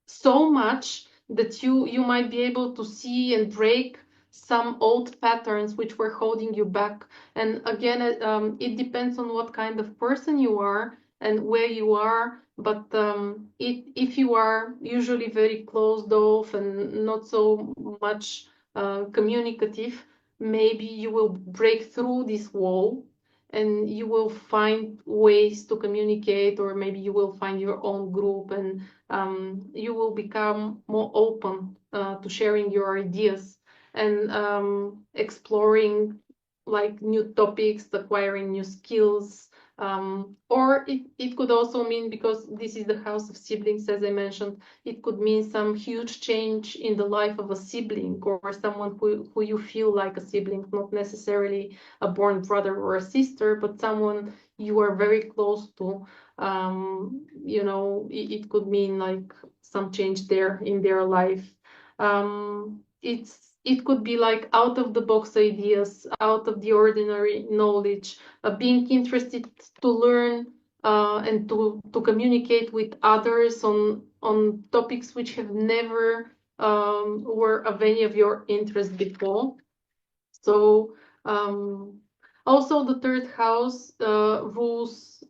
so much that you might be able to see and break some old patterns which were holding you back. And again, it depends on what kind of person you are and where you are. But if you are usually very closed off and not so much communicative, maybe you will break through this wall and you will find ways to communicate, or maybe you will find your own group, and you will become more open to sharing your ideas and exploring like new topics, acquiring new skills. Or it could also mean, because this is the house of siblings, as I mentioned, it could mean some huge change in the life of a sibling, or someone who you feel like a sibling, not necessarily a born brother or a sister, but someone you are very close to. It could mean like some change there in their life. It could be like out of the box ideas, out of the ordinary knowledge, being interested to learn and to communicate with others on topics which have never were of any of your interest before. So also the third house rules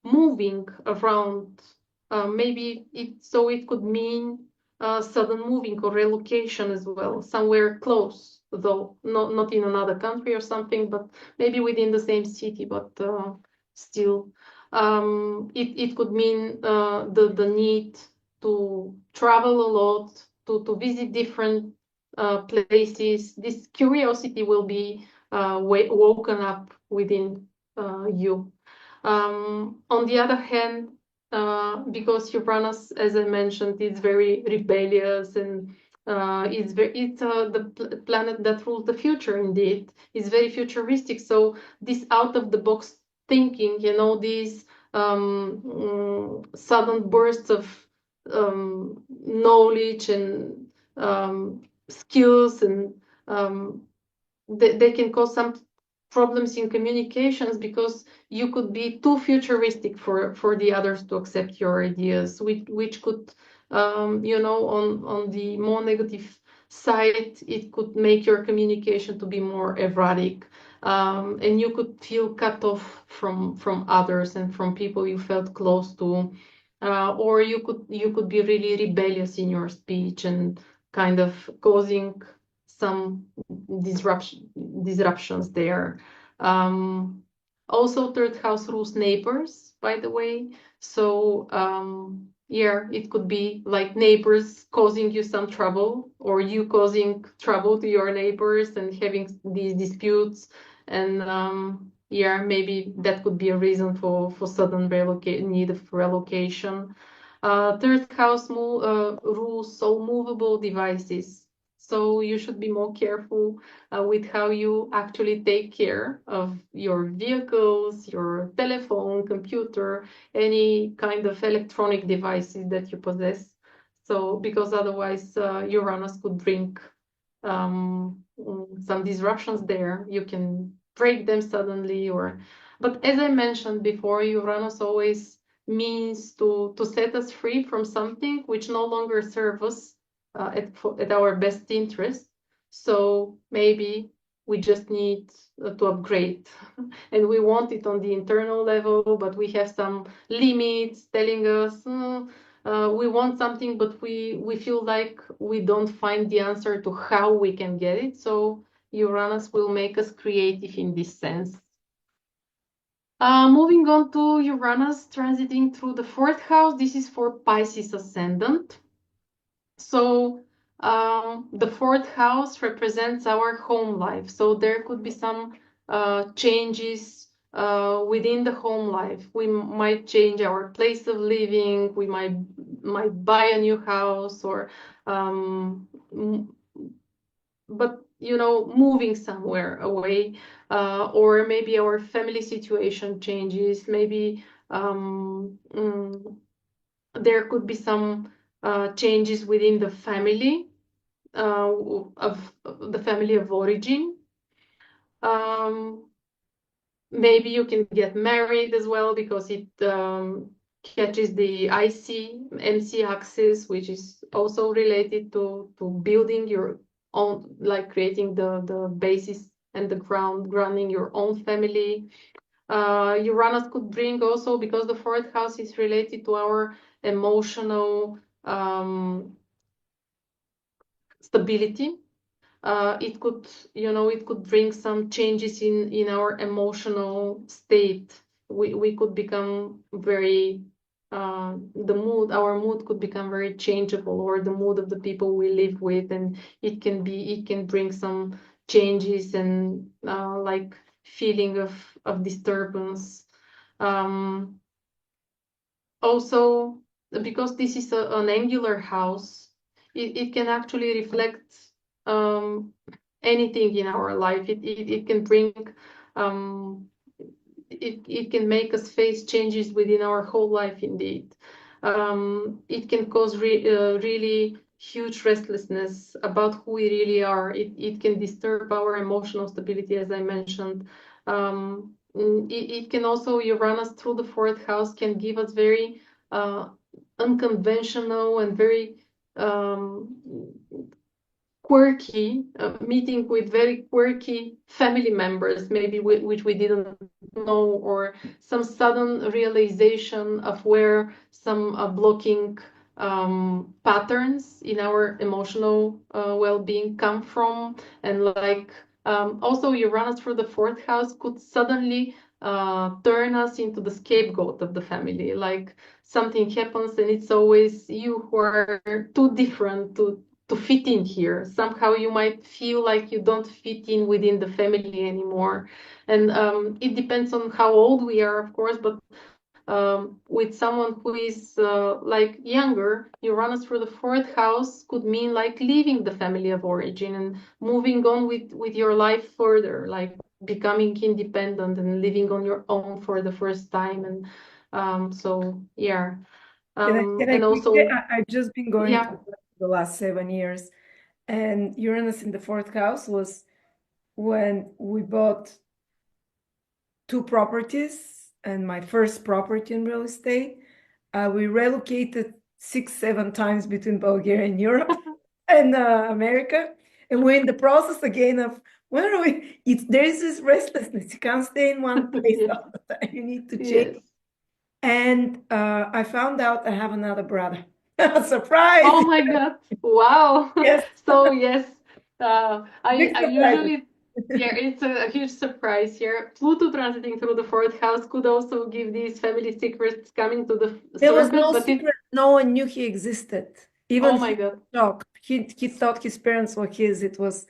moving around. Maybe it could mean sudden moving or relocation as well, somewhere close, though not in another country or something, but maybe within the same city, but still. It could mean the need to travel a lot, to visit different places. This curiosity will be woken up within you. On the other hand, because Uranus, as I mentioned, is very rebellious, and it's the planet that rules the future. Indeed, is very futuristic. So this out of the box thinking, these sudden bursts of knowledge and skills, and they can cause some problems in communications, because you could be too futuristic for the others to accept your ideas, which could, on the more negative side, it could make your communication to be more erratic, and you could feel cut off from others and from people you felt close to, or you could be really rebellious in your speech and kind of causing some disruptions there. Um, Also, third house rules neighbors, by the way. So yeah, it could be like neighbors causing you some trouble, or you causing trouble to your neighbors and having these disputes. And yeah, maybe that could be a reason for sudden need of relocation. Third house rules all movable devices. So you should be more careful with how you actually take care of your vehicles, your telephone, computer, any kind of electronic devices that you possess. So, because otherwise Uranus could bring some disruptions there. You can break them suddenly, but as I mentioned before, Uranus always means to set us free from something which no longer serves us at our best interest. So maybe we just need to upgrade, and we want it on the internal level, but we have some limits telling us we want something, but we feel like we don't find the answer to how we can get it. So Uranus will make us creative in this sense. Moving on to Uranus transiting through the fourth house. This is for Pisces Ascendant. So the fourth house represents our home life. So there could be some changes within the home life. We might change our place of living. We might buy a new house, or but moving somewhere away, or maybe our family situation changes. Maybe there could be some changes within the family of the family of origin. Maybe you can get married as well because it catches the IC-MC axis, which is also related to building your own, like creating the basis and the grounding your own family. Uranus could bring also, because the fourth house is related to our emotional stability. It could, it could bring some changes in our emotional state. We could become very, our mood could become very changeable, or the mood of the people we live with, and it can bring some changes and like feeling of disturbance. Um, Also, because this is an angular house, it can actually reflect um, anything in our life. It can bring, um, it can make us face changes within our whole life indeed. It can cause really huge restlessness about who we really are. It can disturb our emotional stability, as I mentioned. It can also, Uranus through the fourth house can give us very unconventional and very um, quirky, meeting with very quirky family members, maybe which we didn't know, or some sudden realization of where some blocking patterns in our emotional well-being come from. And like also Uranus for the fourth house could suddenly turn us into the scapegoat of the family. Like something happens and it's always you who are too different to fit in here. Somehow you might feel like you don't fit in within the family anymore. And it depends on how old we are, of course, but with someone who is like younger, Uranus for the fourth house could mean like leaving the family of origin and moving on with your life further, like becoming independent and living on your own for the first time. And so, yeah. Can I And quickly? also, I've just been going yeah. through the last 7 years, and Uranus in the fourth house was when we bought two properties and my first property in real estate. We relocated 6, 7 times between Bulgaria and Europe and America. And we're in the process again of when are we? There is this restlessness. You can't stay in one place Yes. all the time. You need to change. Yes. And I found out I have another brother. Surprise! Oh my God. Wow. Yes, So yes, big I surprise. usually, yeah, it's a huge surprise here. Pluto transiting through the fourth house could also give these family secrets coming to the There was surface, no but secret. No one knew he existed. Even oh my he God. was shocked. He thought his parents were his. It was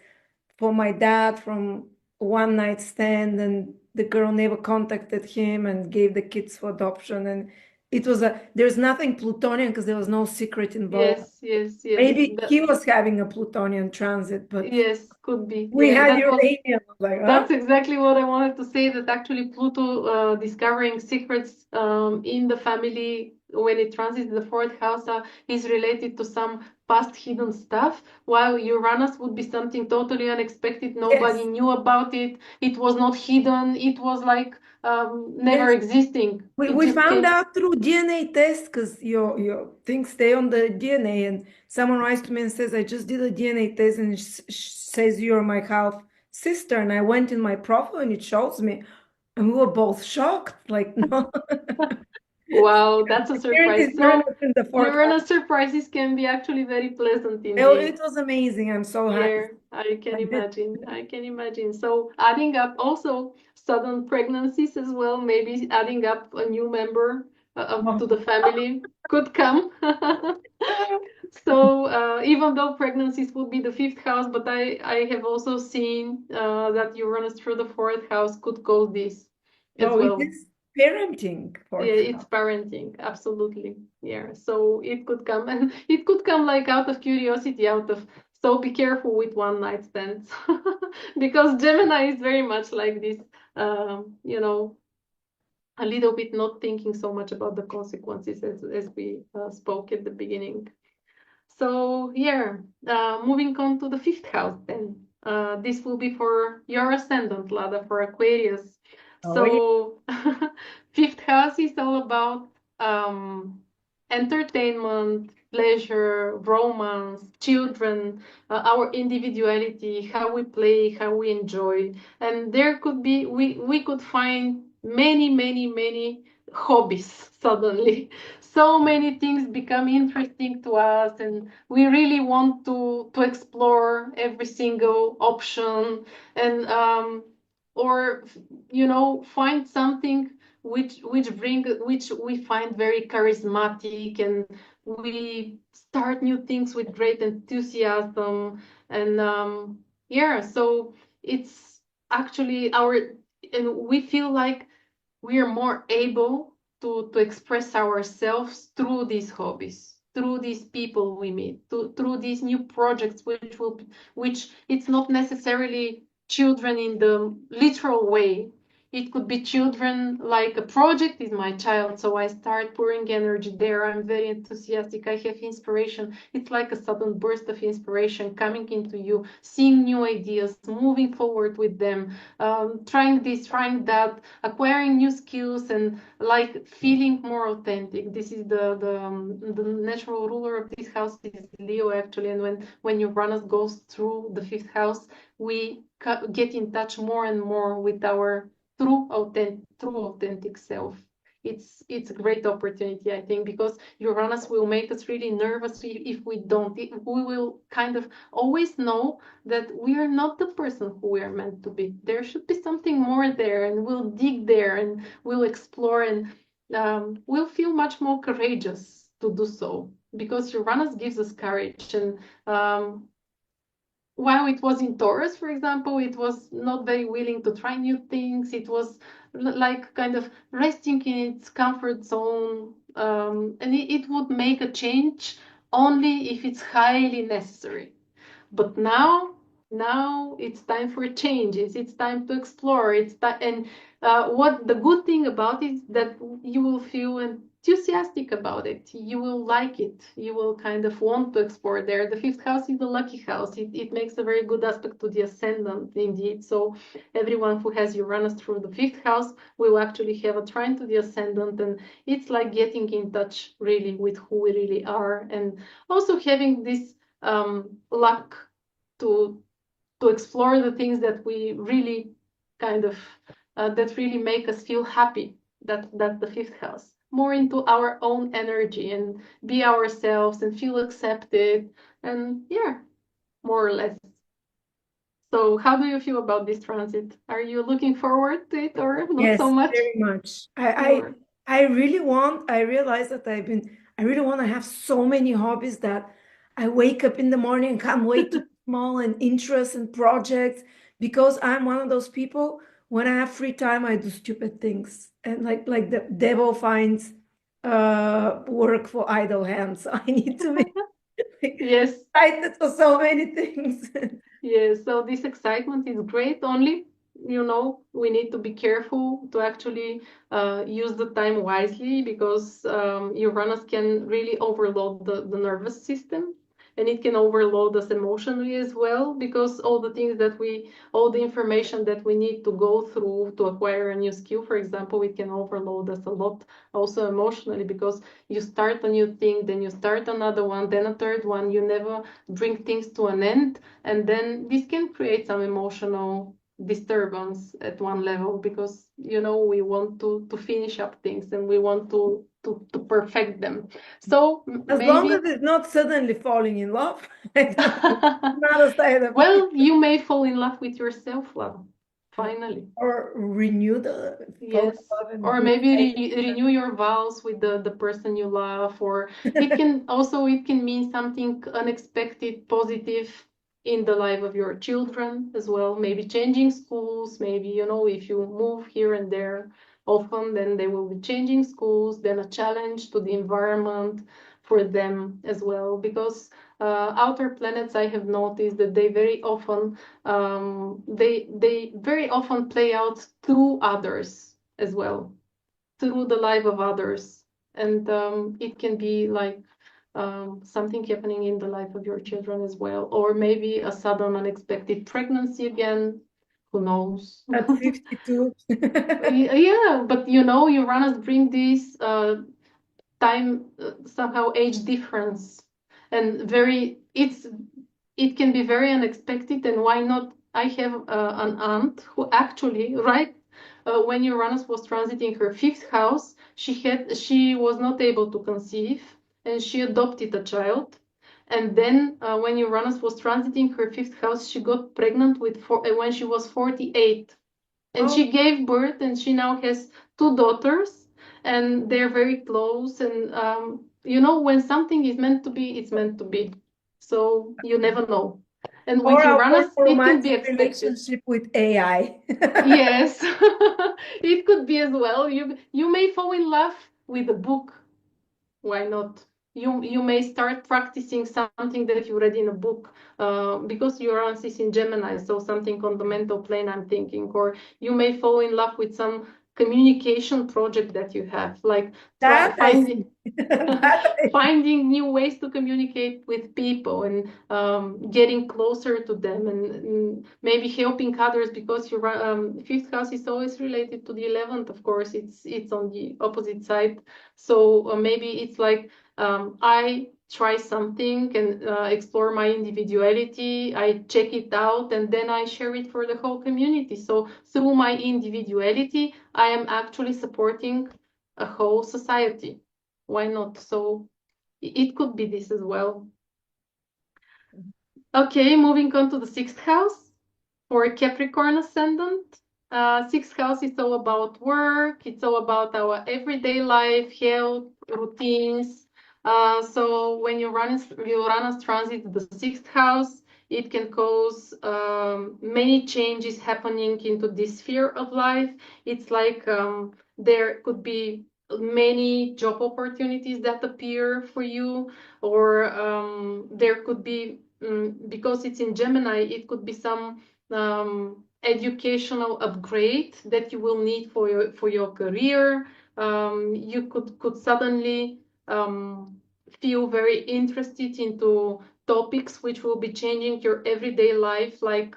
for my dad from one night stand, and the girl never contacted him and gave the kids for adoption. And it was there's nothing Plutonian because there was no secret involved. Yes, yes, yes. Maybe he was having a Plutonian transit, but Yes, could be. we Yeah, had Uranian. I was like, huh? that's exactly what I wanted to say, that actually Pluto discovering secrets in the family when it transits the fourth house is related to some past hidden stuff, while Uranus would be something totally unexpected. Nobody Yes, knew about it. It was not hidden. It was like never yes. existing. It We just found came. out through DNA test because your things stay on the DNA. And someone writes to me and says, I just did a DNA test and it says you're my half sister. And I went in my profile and it shows me. And we were both shocked. Like, no. Wow, that's a Apparently, surprise. So Uranus in the fourth house. Uranus surprises can be actually very pleasant Oh, indeed. it was amazing. I'm so happy. Yeah, I can I did. imagine. I can imagine. So adding up also sudden pregnancies as well, maybe adding up a new member to Oh. the family could come. So even though pregnancies would be the fifth house, but I have also seen that Uranus through the fourth house could cause this as Oh, it well. is parenting, Yeah, fourth it's house. parenting, absolutely. Yeah, so it could come, and it could come like out of curiosity, out of, so be careful with one night stands, because Gemini is very much like this, you know, a little bit not thinking so much about the consequences as we spoke at the beginning. So yeah, moving on to the fifth house then. This will be for your ascendant, Lada, for Aquarius. Oh, yeah. So fifth house is all about entertainment, pleasure, romance, children, our individuality, how we play, how we enjoy. And there could be, we could find many, many, many hobbies suddenly. So many things become interesting to us, and we really want to explore every single option, and or find something which we find very charismatic, and we start new things with great enthusiasm. And yeah, so it's actually our, and we feel like we are more able to express ourselves through these hobbies, through these people we meet, through these new projects, which it's not necessarily children in the literal way. It could be children, like a project is my child, so I start pouring energy there. I'm very enthusiastic. I have inspiration. It's like a sudden burst of inspiration coming into you, seeing new ideas, moving forward with them, trying this, trying that, acquiring new skills, and like feeling more authentic. This is the natural ruler of this house is Leo, actually. And when Uranus goes through the fifth house, we get in touch more and more with our true authentic self. It's a great opportunity, I think, because Uranus will make us really nervous if we don't. We will kind of always know that we are not the person who we are meant to be. There should be something more there, and we'll dig there, and we'll explore, and we'll feel much more courageous to do so, because Uranus gives us courage. And while it was in Taurus, for example, it was not very willing to try new things. It was like kind of resting in its comfort zone, and it would make a change only if it's highly necessary. But now it's time for changes. It's time to explore. It's time, and what the good thing about it is that you will feel enthusiastic about it. You will like it. You will kind of want to explore there. The fifth house is the lucky house. It makes a very good aspect to the ascendant, indeed. So everyone who has Uranus through the fifth house will actually have a trine to the ascendant, and it's like getting in touch really with who we really are, and also having this luck to explore the things that we really kind of that really make us feel happy. That's the fifth house. More into our own energy, and be ourselves, and feel accepted, and yeah, more or less. So how do you feel about this transit? Are you looking forward to it, or not so Yes, much? very much. You are. I really want, I realize that I really want to have so many hobbies that I wake up in the morning and can't wait to small and interests and projects, because I'm one of those people, when I have free time, I do stupid things. And like the devil finds work for idle hands. So I need to be Yes. excited for so many things. Yes, so this excitement is great. Only, we need to be careful to actually use the time wisely, because Uranus can really overload the nervous system, and it can overload us emotionally as well, because all the information that we need to go through to acquire a new skill, for example, it can overload us a lot also emotionally, because you start a new thing, then you start another one, then a third one, you never bring things to an end, and then this can create some emotional disturbance at one level, because we want to finish up things, and we want to perfect them. So As long maybe as it's not suddenly falling in love, I don't, not a side of well, you may fall in love with yourself, love, uh, finally. or renew the fall in Yes, love and or be maybe excited. renew your vows with the person you love, or it can mean something unexpected, positive in the life of your children as well. Maybe changing schools, maybe if you move here and there often, then they will be changing schools, then a challenge to the environment for them as well. Because outer planets, I have noticed that they very often play out through others as well. through the life of others. And it can be like something happening in the life of your children as well, or maybe a sudden unexpected pregnancy again. Who knows? At 52. Yeah, but you know, Uranus bring this time somehow age difference, and it can be very unexpected. And why not? I have an aunt who actually, right, when Uranus was transiting her fifth house, she was not able to conceive, and she adopted a child. And then when Uranus was transiting her fifth house, she got pregnant when she was 48, and Oh, she gave birth, and she now has two daughters, and they're very close. And you know, when something is meant to be, it's meant to be. So you never know. And with or Uranus, a it can be romantic expected. relationship with AI. Yes, it could be as well. You may fall in love with a book. Why not? You may start practicing something that you read in a book, because Uranus is in Gemini, so something on the mental plane, I'm thinking. Or you may fall in love with some communication project that you have, like try That I finding see. That I see. finding new ways to communicate with people, and getting closer to them, and maybe helping others, because your fifth house is always related to the 11th. Of course, it's on the opposite side. So maybe it's like, I try something and explore my individuality. I check it out, and then I share it for the whole community. So through my individuality, I am actually supporting a whole society. Why not? So it could be this as well. Okay, moving on to the sixth house for Capricorn Ascendant. Sixth house is all about work. It's all about our everyday life, health, routines. So when Uranus transit the sixth house, it can cause many changes happening into this sphere of life. It's like there could be many job opportunities that appear for you, or there could be, because it's in Gemini, it could be some educational upgrade that you will need for your career. You could suddenly feel very interested into topics which will be changing your everyday life, like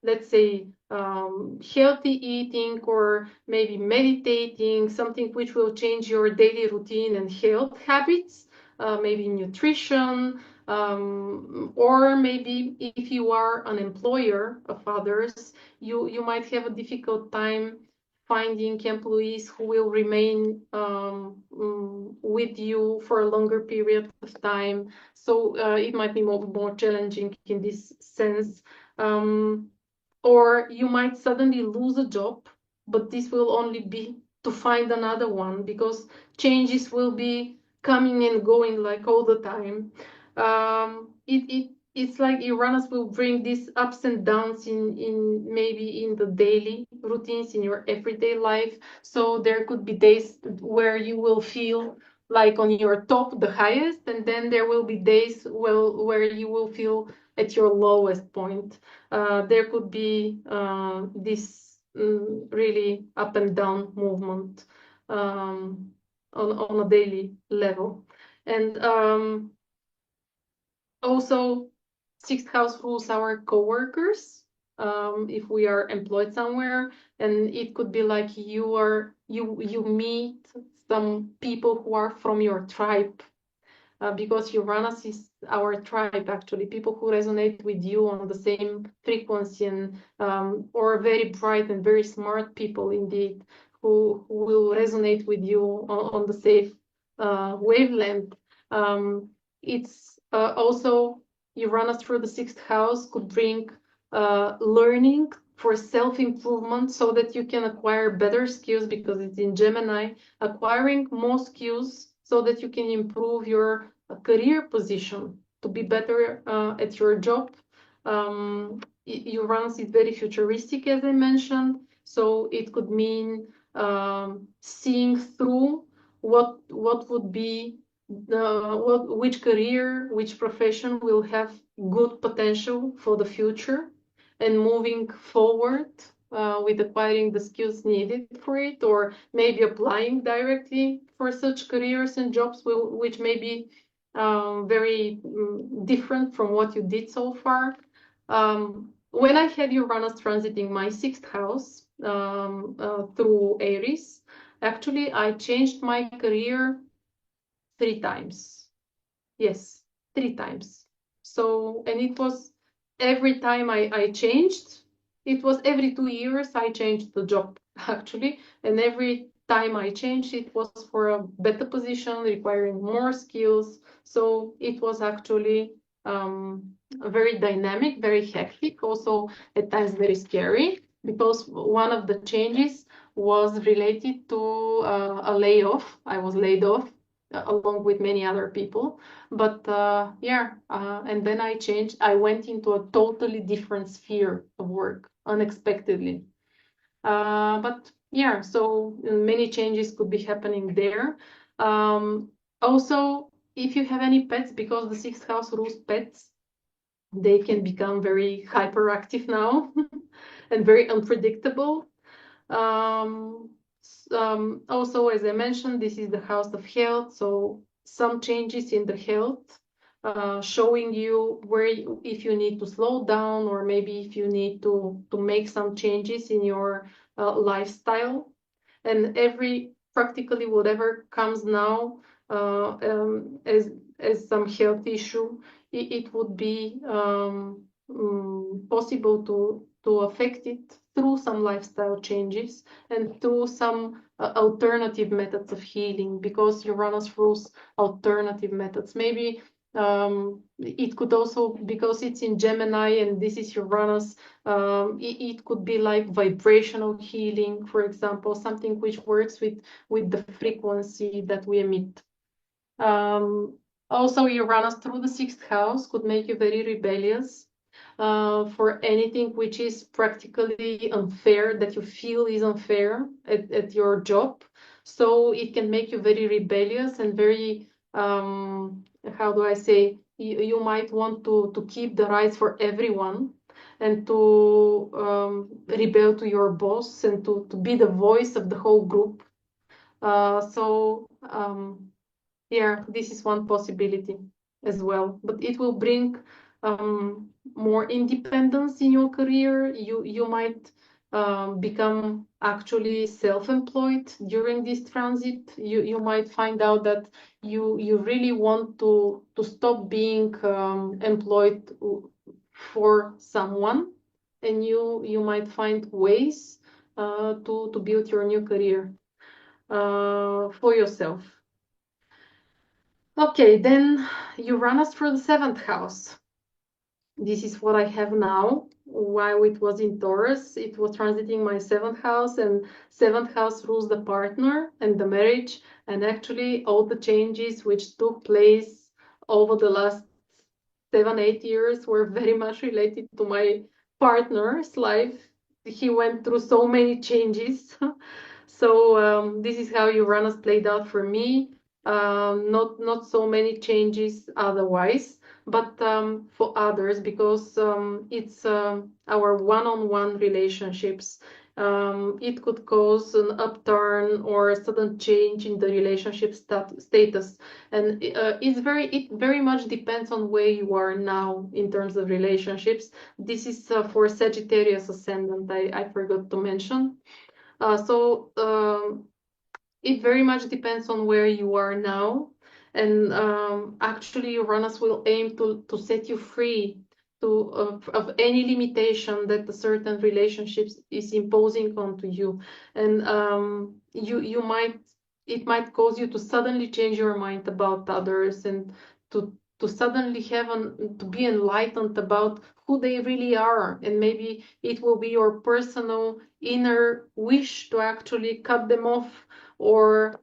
let's say healthy eating, or maybe meditating, something which will change your daily routine and health habits, maybe nutrition, or maybe if you are an employer of others, you might have a difficult time finding employees who will remain with you for a longer period of time. So it might be more challenging in this sense. Um, or you might suddenly lose a job, but this will only be to find another one, because changes will be coming and going like all the time. It's like Uranus will bring these ups and downs in maybe in the daily routines in your everyday life. So there could be days where you will feel like on your top, the highest, and then there will be days where you will feel at your lowest point. There could be this really up and down movement on a daily level. And also, sixth house rules our coworkers. If we are employed somewhere, and it could be like you meet some people who are from your tribe, because Uranus is our tribe, actually, people who resonate with you on the same frequency, and or very bright and very smart people indeed, who will resonate with you on the same wavelength. It's also Uranus through the sixth house could bring learning for self-improvement, so that you can acquire better skills, because it's in Gemini, acquiring more skills so that you can improve your career position to be better at your job. Uranus is very futuristic, as I mentioned, so it could mean seeing through what would be which career, which profession will have good potential for the future, and moving forward with acquiring the skills needed for it, or maybe applying directly for such careers and jobs which may be very different from what you did so far. When I had Uranus transiting my sixth house through Aries, actually I changed my career 3 times. Yes, 3 times. So, and it was every time I changed, it was every 2 years I changed the job actually. And every time I changed, it was for a better position, requiring more skills. So it was actually very dynamic, very hectic, also at times very scary, because one of the changes was related to a layoff. I was laid off along with many other people. But and then I changed. I went into a totally different sphere of work unexpectedly. But yeah, so many changes could be happening there. Also, if you have any pets, because the sixth house rules pets, they can become very hyperactive now and very unpredictable. Um, Also, as I mentioned, this is the house of health, so some changes in the health, showing you where if you need to slow down, or maybe if you need to make some changes in your lifestyle. And practically whatever comes now as some health issue, it would be possible to affect it through some lifestyle changes and through some alternative methods of healing, because Uranus rules alternative methods. Maybe it could also, because it's in Gemini and this is Uranus, it could be like vibrational healing, for example, something which works with the frequency that we emit. Also, Uranus through the sixth house could make you very rebellious for anything which is practically unfair, that you feel is unfair at your job. So it can make you very rebellious and very, how do I say, you might want to keep the rights for everyone, and to rebel to your boss, and to be the voice of the whole group. Yeah, this is one possibility as well, but it will bring more independence in your career. You might become actually self-employed during this transit. You might find out that you really want to stop being employed for someone, and you might find ways to build your new career for yourself. Okay, then Uranus for the seventh house. This is what I have now. While it was in Taurus, it was transiting my seventh house, and seventh house rules the partner and the marriage. And actually, all the changes which took place over the last 7, 8 years were very much related to my partner's life. He went through so many changes. So this is how Uranus played out for me. Not so many changes otherwise, but for others, because it's our one-on-one relationships. It could cause an upturn or a sudden change in the relationship status, and it very much depends on where you are now in terms of relationships. This is for Sagittarius Ascendant, I forgot to mention. So it very much depends on where you are now. And actually, Uranus will aim to set you free of any limitation that a certain relationship is imposing onto you. And it might cause you to suddenly change your mind about others, and to suddenly to be enlightened about who they really are. And maybe it will be your personal inner wish to actually cut them off, or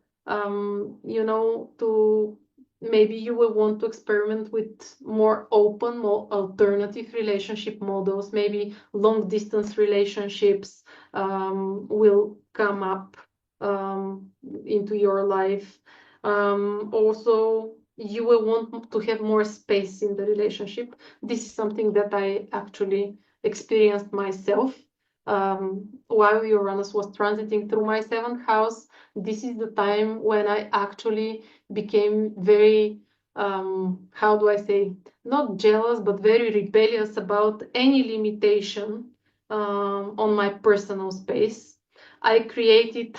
to maybe you will want to experiment with more open, more alternative relationship models. Maybe long distance relationships will come up into your life. Also, you will want to have more space in the relationship. This is something that I actually experienced myself. while Uranus was transiting through my seventh house, this is the time when I actually became very, how do I say, not jealous, but very rebellious about any limitation on my personal space. I created,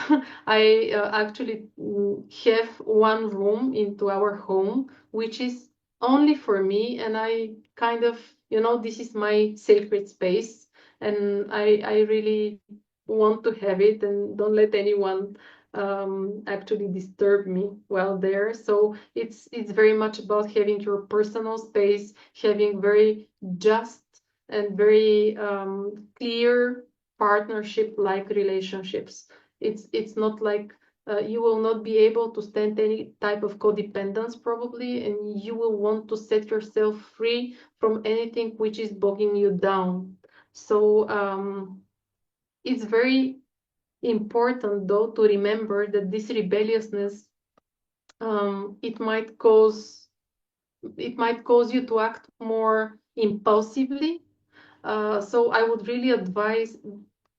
I actually have one room into our home, which is only for me, and I kind of, this is my sacred space, and I really want to have it and don't let anyone actually disturb me while there. So it's very much about having your personal space, having very just and very clear partnership-like relationships. It's not like you will not be able to stand any type of codependence probably, and you will want to set yourself free from anything which is bogging you down. So it's very important though to remember that this rebelliousness it might cause you to act more impulsively. So I would really advise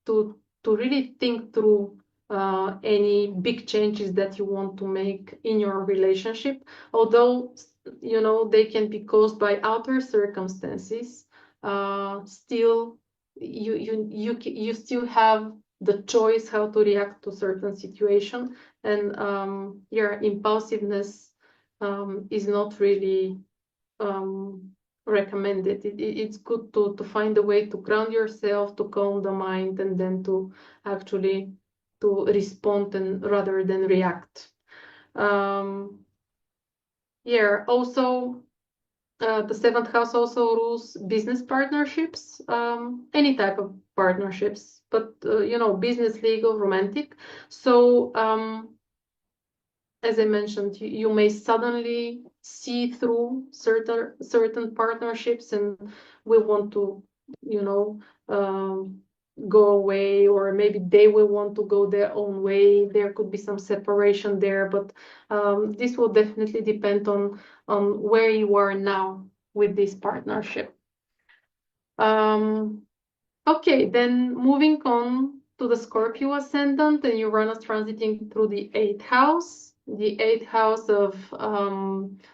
to really think through any big changes that you want to make in your relationship, although they can be caused by outer circumstances. Still, you still have the choice how to react to certain situation, and your impulsiveness is not really recommended. It's good to find a way to ground yourself, to calm the mind, and then to actually to respond and rather than react. Yeah, also the seventh house also rules business partnerships, any type of partnerships, but business, legal, romantic. So as I mentioned, you may suddenly see through certain partnerships and will want to, go away, or maybe they will want to go their own way. There could be some separation there, but this will definitely depend on where you are now with this partnership. Okay, then moving on to the Scorpio Ascendant and Uranus transiting through the the eighth house of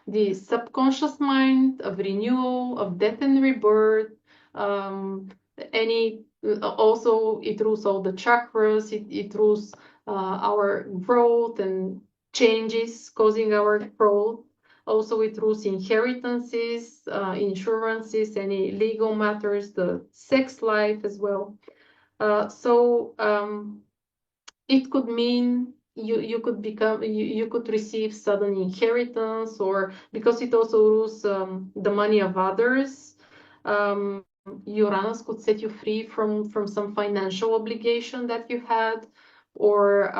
the subconscious mind, of renewal, of death and rebirth. Any Also, it rules all the chakras. It rules our growth and changes causing our growth. Also, it rules inheritances, insurances, any legal matters, the sex life as well. So it could mean you could receive sudden inheritance, or because it also rules the money of others. Uranus could set you free from some financial obligation that you had, or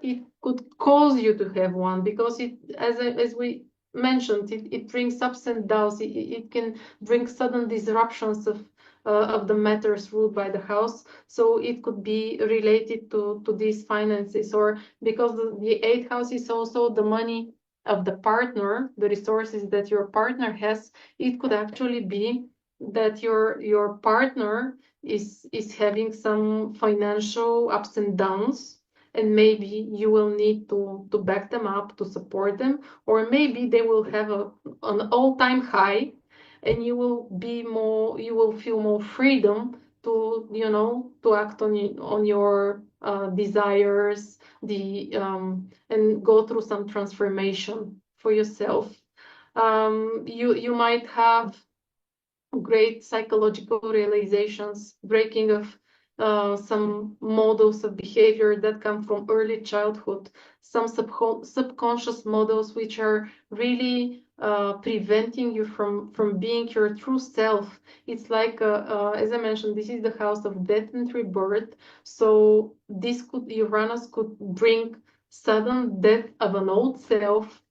it could cause you to have one, because it, as we mentioned, it brings ups and downs. It can bring sudden disruptions of the matters ruled by the house. So it could be related to these finances, or because the eighth house is also the money of the partner, the resources that your partner has. It could actually be that your partner is having some financial ups and downs, and maybe you will need to back them up, to support them, or maybe they will have an all-time high, and you will feel more freedom to to act on your desires, and go through some transformation for yourself. You might have great psychological realizations, breaking of some models of behavior that come from early childhood, some subconscious models which are really preventing you from being your true self. It's like, as I mentioned, this is the house of death and rebirth. So Uranus could bring sudden death of an old self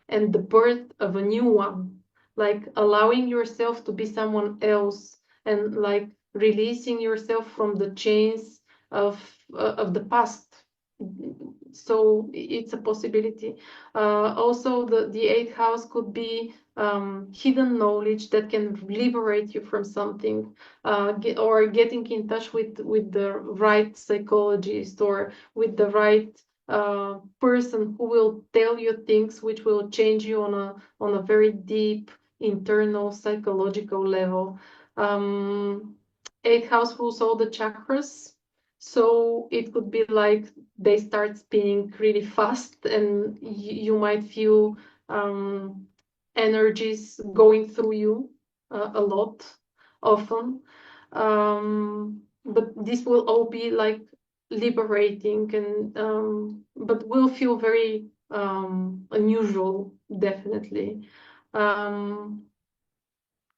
and the birth of a new one, like allowing yourself to be someone else, and like releasing yourself from the chains of the past. So it's a possibility. Also, the eighth house could be hidden knowledge that can liberate you from something, or getting in touch with the right psychologist or with the right person who will tell you things which will change you on a very deep internal psychological level. Eighth house rules all the chakras, so it could be like they start spinning really fast, and you might feel energies going through you a lot, often. But this will all be like liberating, and but will feel very unusual, definitely.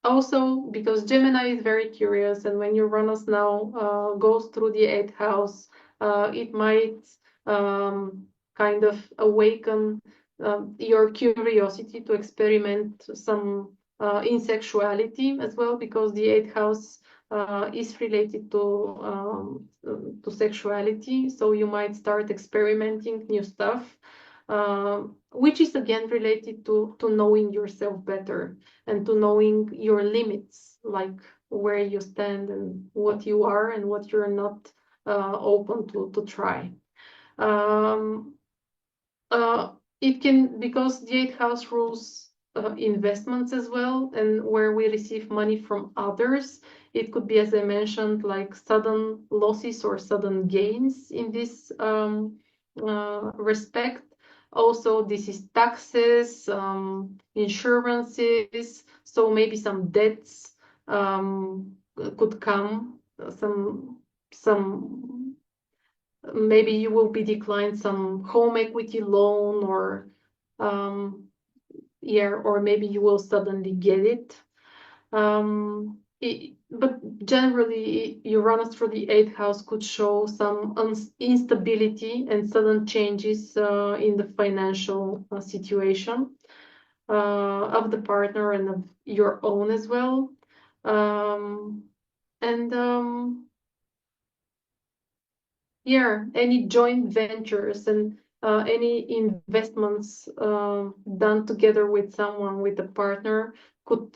Also, because Gemini is very curious, and when Uranus now goes through the eighth house, it might kind of awaken your curiosity to experiment some in sexuality as well, because the eighth house is related to sexuality. So you might start experimenting new stuff, which is again related to knowing yourself better and to knowing your limits, like where you stand and what you are and what you're not open to try. Um, it can, because the eighth house rules investments as well, and where we receive money from others. It could be, as I mentioned, like sudden losses or sudden gains in this respect. Also, this is taxes, insurances, so maybe some debts could come, some maybe you will be declined some home equity loan, or yeah, or maybe you will suddenly get it. But generally, Uranus through the eighth house could show some instability and sudden changes in the financial situation of the partner and of your own as well. And yeah, any joint ventures and any investments done together with someone, with a partner, could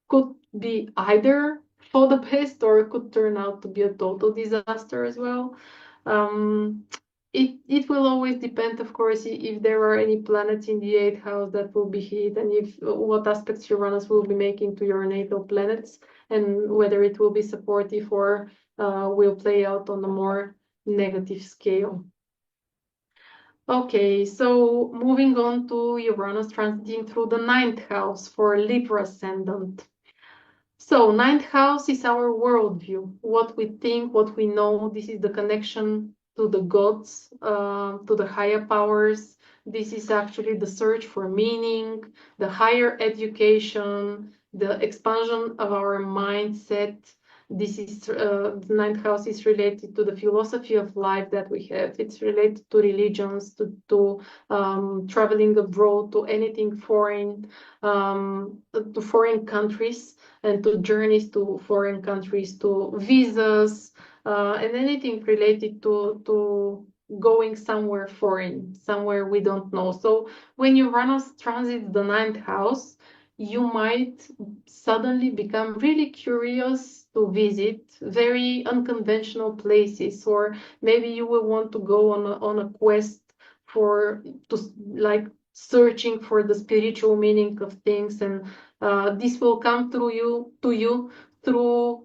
could be either for the best, or it could turn out to be a total disaster as well. Um, it will always depend, of course, if there are any planets in the eighth house that will be hit, and if what aspects Uranus will be making to your natal planets, and whether it will be supportive or will play out on a more negative scale. Okay, so moving on to Uranus transiting through the ninth house for Libra Ascendant. So, ninth house is our worldview, what we think, what we know. This is the connection to the gods, to the higher powers. This is actually the search for meaning, the higher education, the expansion of our mindset. This is the ninth house is related to the philosophy of life that we have. It's related to religions, to traveling abroad, to anything foreign, to foreign countries, and to journeys to foreign countries, to visas, and anything related to going somewhere foreign, somewhere we don't know. So when Uranus transits the ninth house, you might suddenly become really curious to visit very unconventional places, or maybe you will want to go on a quest for to like searching for the spiritual meaning of things, and this will come through you to you through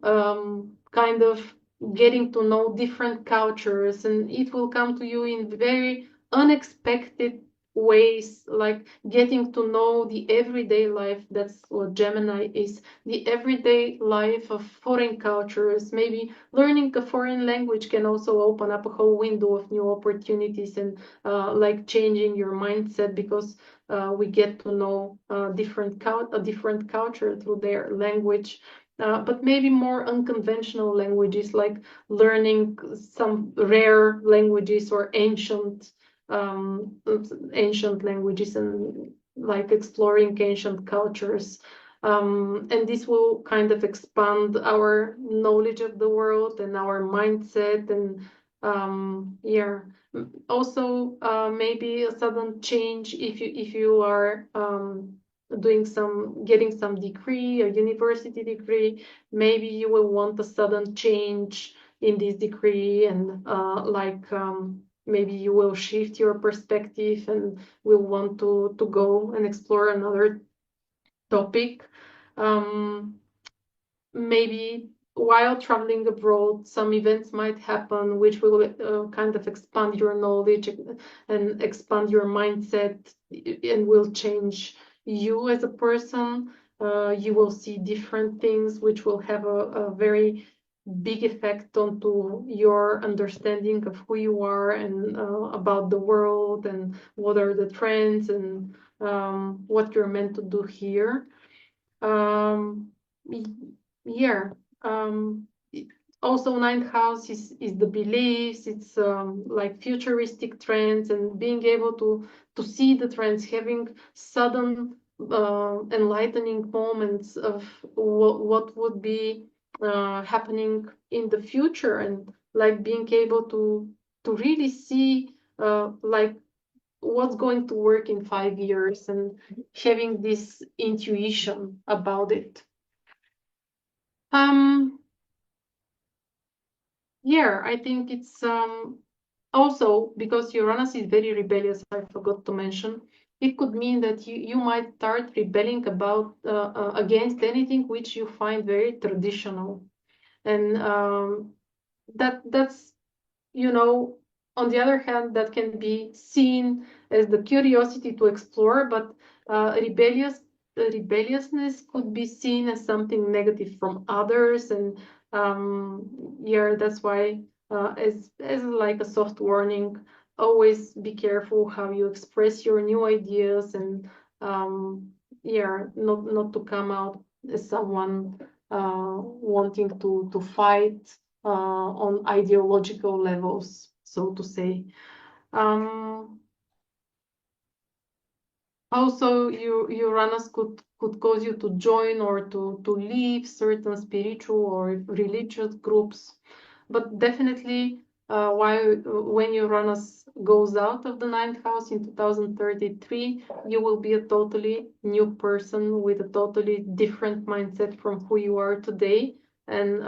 kind of getting to know different cultures, and it will come to you in very unexpected ways, like getting to know the everyday life. That's what Gemini is, the everyday life of foreign cultures. Maybe learning a foreign language can also open up a whole window of new opportunities, and like changing your mindset, because we get to know a different culture through their language. But maybe more unconventional languages, like learning some rare languages or um, ancient languages, and like exploring ancient cultures. And this will kind of expand our knowledge of the world and our mindset, and Yeah. Also, maybe a sudden change if you are getting some degree, a university degree, maybe you will want a sudden change in this degree, and maybe you will shift your perspective and will want to go and explore another topic. Maybe while traveling abroad, some events might happen which will kind of expand your knowledge and expand your mindset and will change you as a person. You will see different things which will have a very big effect onto your understanding of who you are and about the world and what are the trends and what you're meant to do here. Um, yeah. Um, Also, ninth house is the beliefs. It's like futuristic trends and being able to see the trends, having sudden enlightening moments of what would be happening in the future, and like being able to really see like what's going to work in 5 years and having this intuition about it. Um, yeah, I think it's also because Uranus is very rebellious, I forgot to mention. It could mean that you might start rebelling about against anything which you find very traditional, and that's on the other hand, that can be seen as the curiosity to explore, but rebelliousness could be seen as something negative from others, and yeah, that's why as like a soft warning, always be careful how you express your new ideas, and yeah, not to come out as someone wanting to fight on ideological levels, so to say. Um, Also, Uranus could cause you to join or to leave certain spiritual or religious groups, but definitely when Uranus goes out of the ninth house in 2033, you will be a totally new person with a totally different mindset from who you are today, and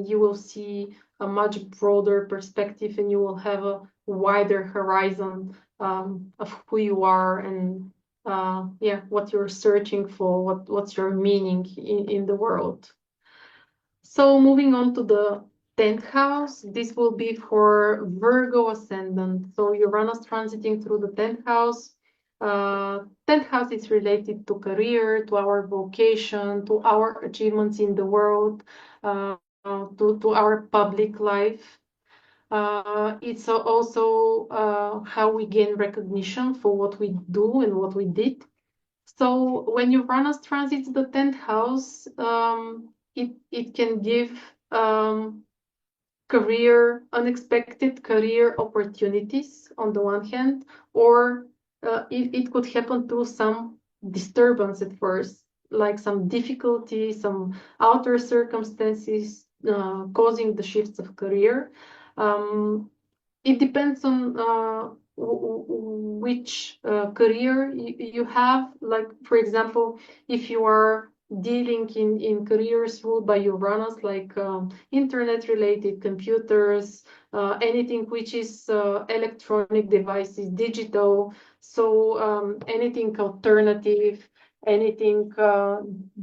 you will see a much broader perspective, and you will have a wider horizon of who you are, and yeah, what you're searching for, what's your meaning in the world. So moving on to the 10th house, this will be for Virgo Ascendant. So Uranus transiting through the 10th house. 10th house is related to career, to our vocation, to our achievements in the world, to our public life. It's also how we gain recognition for what we do and what we did. So when Uranus transits the 10th house, it can give unexpected career opportunities on the one hand, or it could happen through some disturbance at first, like some difficulty, some outer circumstances causing the shifts of career. Um, it depends on which career you have. Like, for example, if you are dealing in careers ruled by Uranus, like internet related computers, anything which is electronic devices, digital, so anything alternative, anything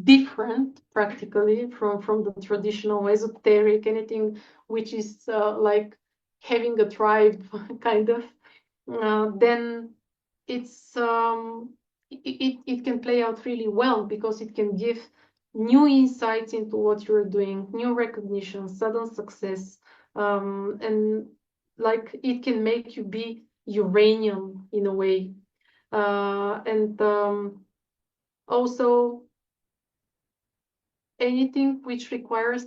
different practically from the traditional esoteric, anything which is like having a tribe kind of, then it's it can play out really well because it can give new insights into what you're doing, new recognition, sudden success, and like it can make you be uranium in a way, and also anything which requires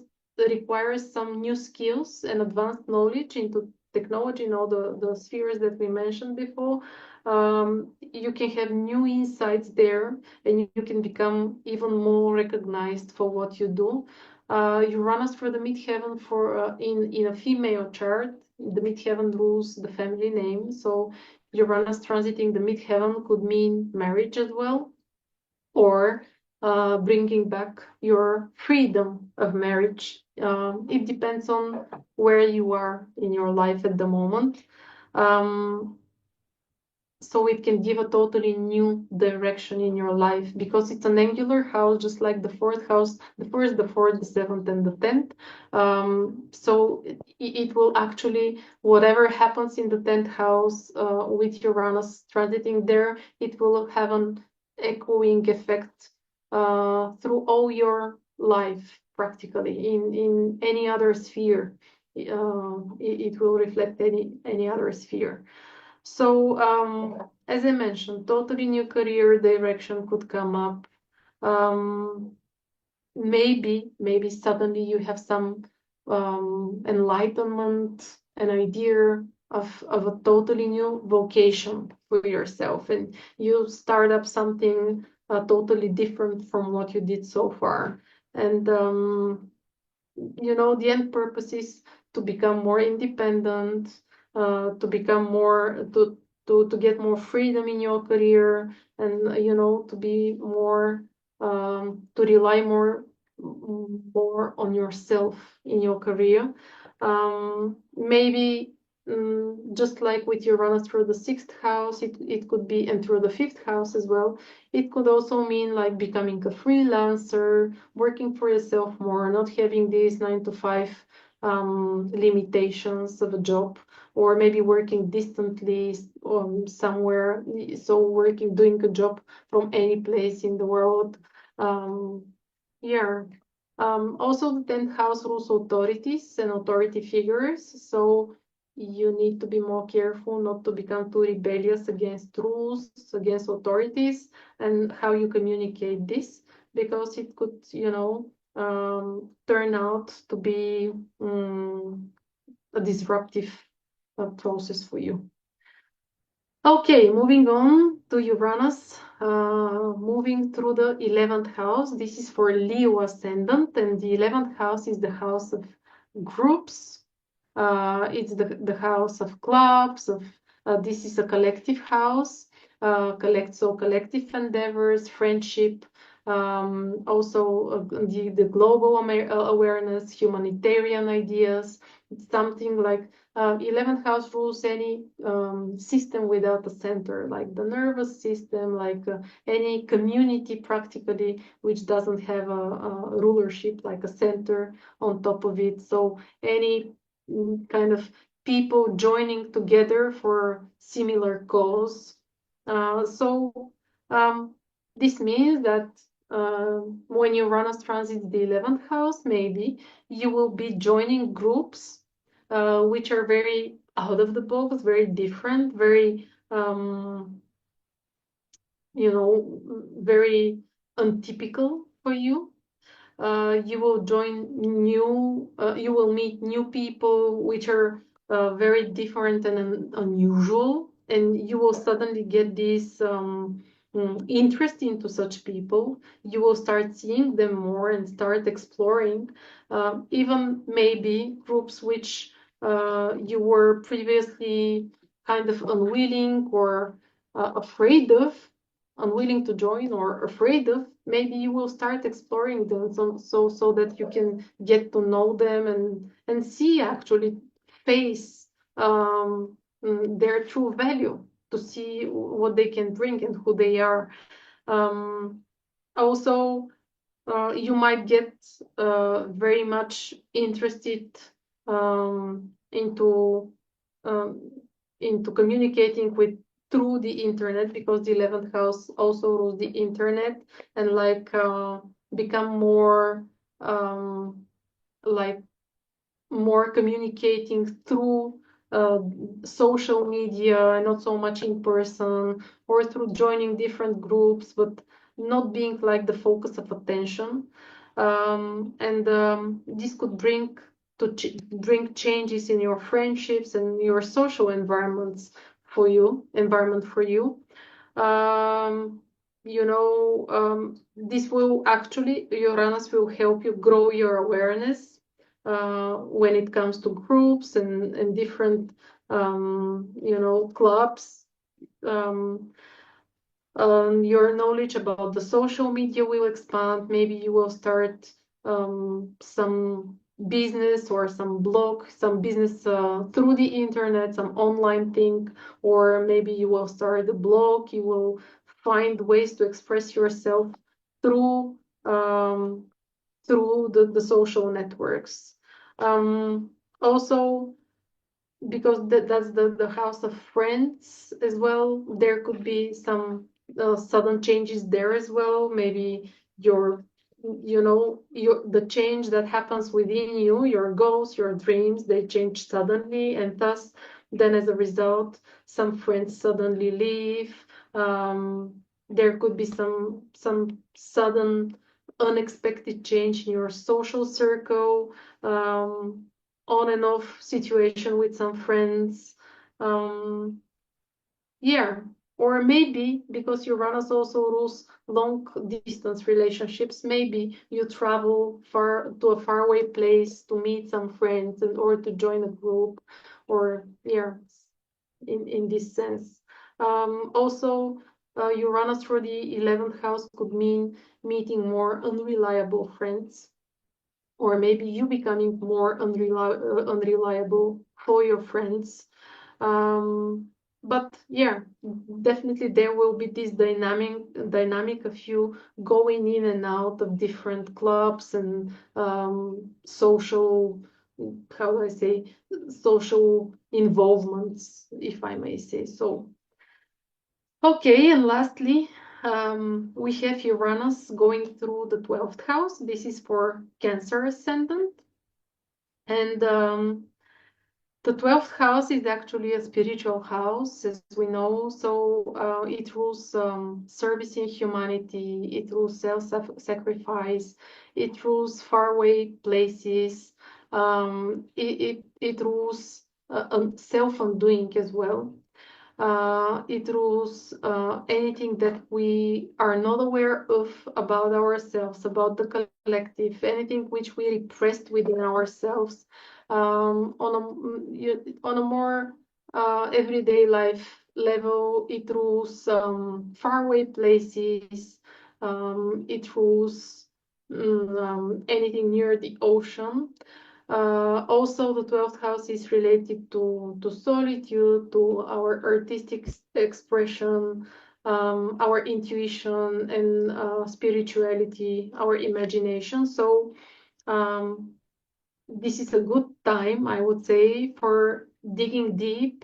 some new skills and advanced knowledge into technology in all the spheres that we mentioned before. You can have new insights there, and you can become even more recognized for what you do. Uranus for the midheaven for in a female chart the midheaven rules the family name. So Uranus transiting the midheaven could mean marriage as well, or bringing back your freedom of marriage. It depends on where you are in your life at the moment. So it can give a totally new direction in your life, because it's an angular house, just like the fourth house, the first, the fourth, the seventh, and the 10th. So it will actually, whatever happens in the 10th house with Uranus transiting there, it will have an echoing effect through all your life, practically, in any other sphere. It will reflect any other sphere. So, as I mentioned, totally new career direction could come up. Maybe suddenly you have some enlightenment, an idea of a totally new vocation for yourself, and you start up something totally different from what you did so far. And the end purpose is to become more independent, to become more to get more freedom in your career, and to be more to rely more on yourself in your career. Maybe just like with Uranus through the sixth house, it could be, and through the fifth house as well, it could also mean like becoming a freelancer, working for yourself more, not having these 9 to 5 limitations of a job, or maybe working distantly somewhere, so doing a job from any place in the world. Yeah. Also, the 10th house rules authorities and authority figures, so you need to be more careful not to become too rebellious against rules, against authorities, and how you communicate this, because it could, turn out to be a disruptive process for you. Okay, moving on to Uranus, moving through the 11th house. This is for Leo Ascendant, and the 11th house is the house of groups. It's the house of clubs. This is a collective house, collective endeavors, friendship, also the global awareness, humanitarian ideas. It's something like 11th house rules any system without a center, like the nervous system, like any community practically, which doesn't have a rulership, like a center on top of it. So any kind of people joining together for similar cause. So this means that when Uranus transits the 11th house, maybe you will be joining groups which are very out of the box, very different, very very untypical for you. You will you will meet new people which are very different and unusual, and you will suddenly get this interest into such people. You will start seeing them more and start exploring, even maybe groups which you were previously kind of unwilling or afraid of, unwilling to join or afraid of. Maybe you will start exploring them, so that you can get to know them and see, actually face their true value, to see what they can bring and who they are. Also, you might get very much interested into communicating with through the internet, because the 11th house also rules the internet, and like become more like more communicating through social media and not so much in person, or through joining different groups, but not being like the focus of attention. And this could bring changes in your friendships and your social environment for you. This will actually, Uranus will help you grow your awareness, when it comes to groups and different, clubs. Your knowledge about the social media will expand. Maybe you will start some business or some blog, some business through the internet, some online thing, or maybe you will start a blog. You will find ways to express yourself through um, the social networks. Also, because that's the house of friends as well, there could be some sudden changes there as well. Maybe your the change that happens within you, your goals, your dreams, they change suddenly, and thus then as a result some friends suddenly leave. There could be some sudden unexpected change in your social circle, on and off situation with some friends. Yeah, or maybe because Uranus also rules long distance relationships, maybe you travel far to a faraway place to meet some friends or to join a group, or yeah, in this sense. Also, Uranus for the 11th house could mean meeting more unreliable friends, or maybe you becoming more unreliable for your friends. Um, but yeah, definitely there will be this dynamic of you going in and out of different clubs and social, how do I say, social involvements, if I may say so. Okay, and lastly, we have Uranus going through the 12th house. This is for Cancer Ascendant. And the 12th house is actually a spiritual house, as we know. So it rules servicing humanity, it rules self-sacrifice, it rules faraway places, it rules self-undoing as well. It rules anything that we are not aware of about ourselves, about the collective, anything which we repressed within ourselves, on a more everyday life level. It rules faraway places. It rules anything near the ocean. Also, the 12th house is related to solitude, to our artistic expression, our intuition and spirituality, our imagination. So this is a good time, I would say, for digging deep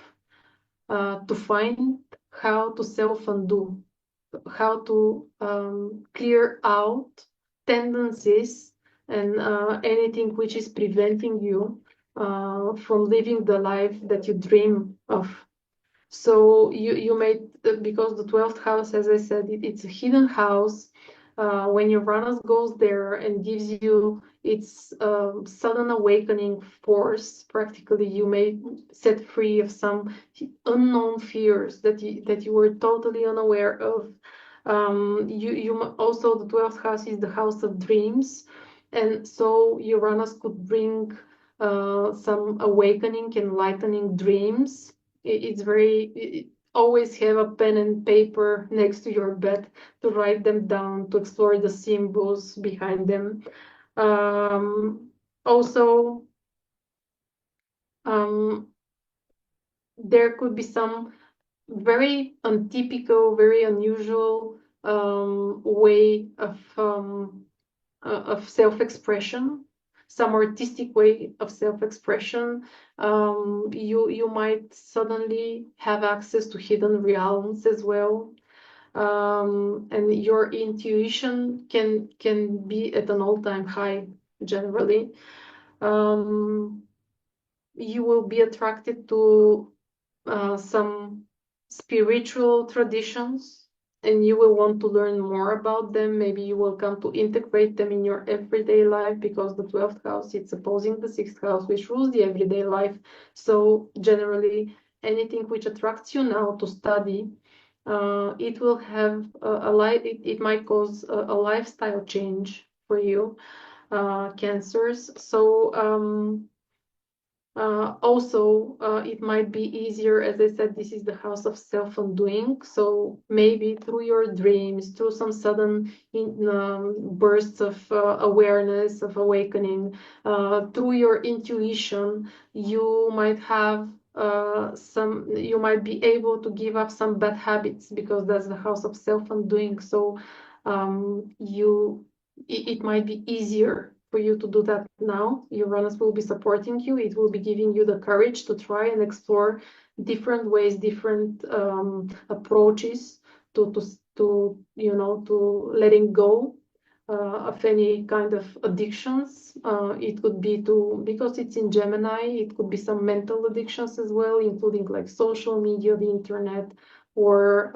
to find how to self-undo, how to clear out tendencies and anything which is preventing you from living the life that you dream of. So you may, because the 12th house, as I said, it's a hidden house. When Uranus goes there and gives you its sudden awakening force, practically you may set free of some unknown fears that you were totally unaware of. You also, the 12th house is the house of dreams, and so Uranus could bring some awakening, enlightening dreams. It's very, always have a pen and paper next to your bed to write them down, to explore the symbols behind them. Also, there could be some very untypical, very unusual way of self-expression, some artistic way of self-expression. You might suddenly have access to hidden realms as well, and your intuition can be at an all-time high generally. You will be attracted to some spiritual traditions, and you will want to learn more about them. Maybe you will come to integrate them in your everyday life, because the 12th house, it's opposing the 6th house, which rules the everyday life. So generally, anything which attracts you now to study, it will have a life, it might cause a lifestyle change for you. Cancers. So also, it might be easier, as I said, this is the house of self-undoing. So maybe through your dreams, through some sudden bursts of awareness, of awakening, through your intuition, you might have you might be able to give up some bad habits, because that's the house of self-undoing. So it might be easier for you to do that now. Uranus will be supporting you. It will be giving you the courage to try and explore different ways, different approaches to to letting go of any kind of addictions. It could be because it's in Gemini, it could be some mental addictions as well, including like social media, the internet, or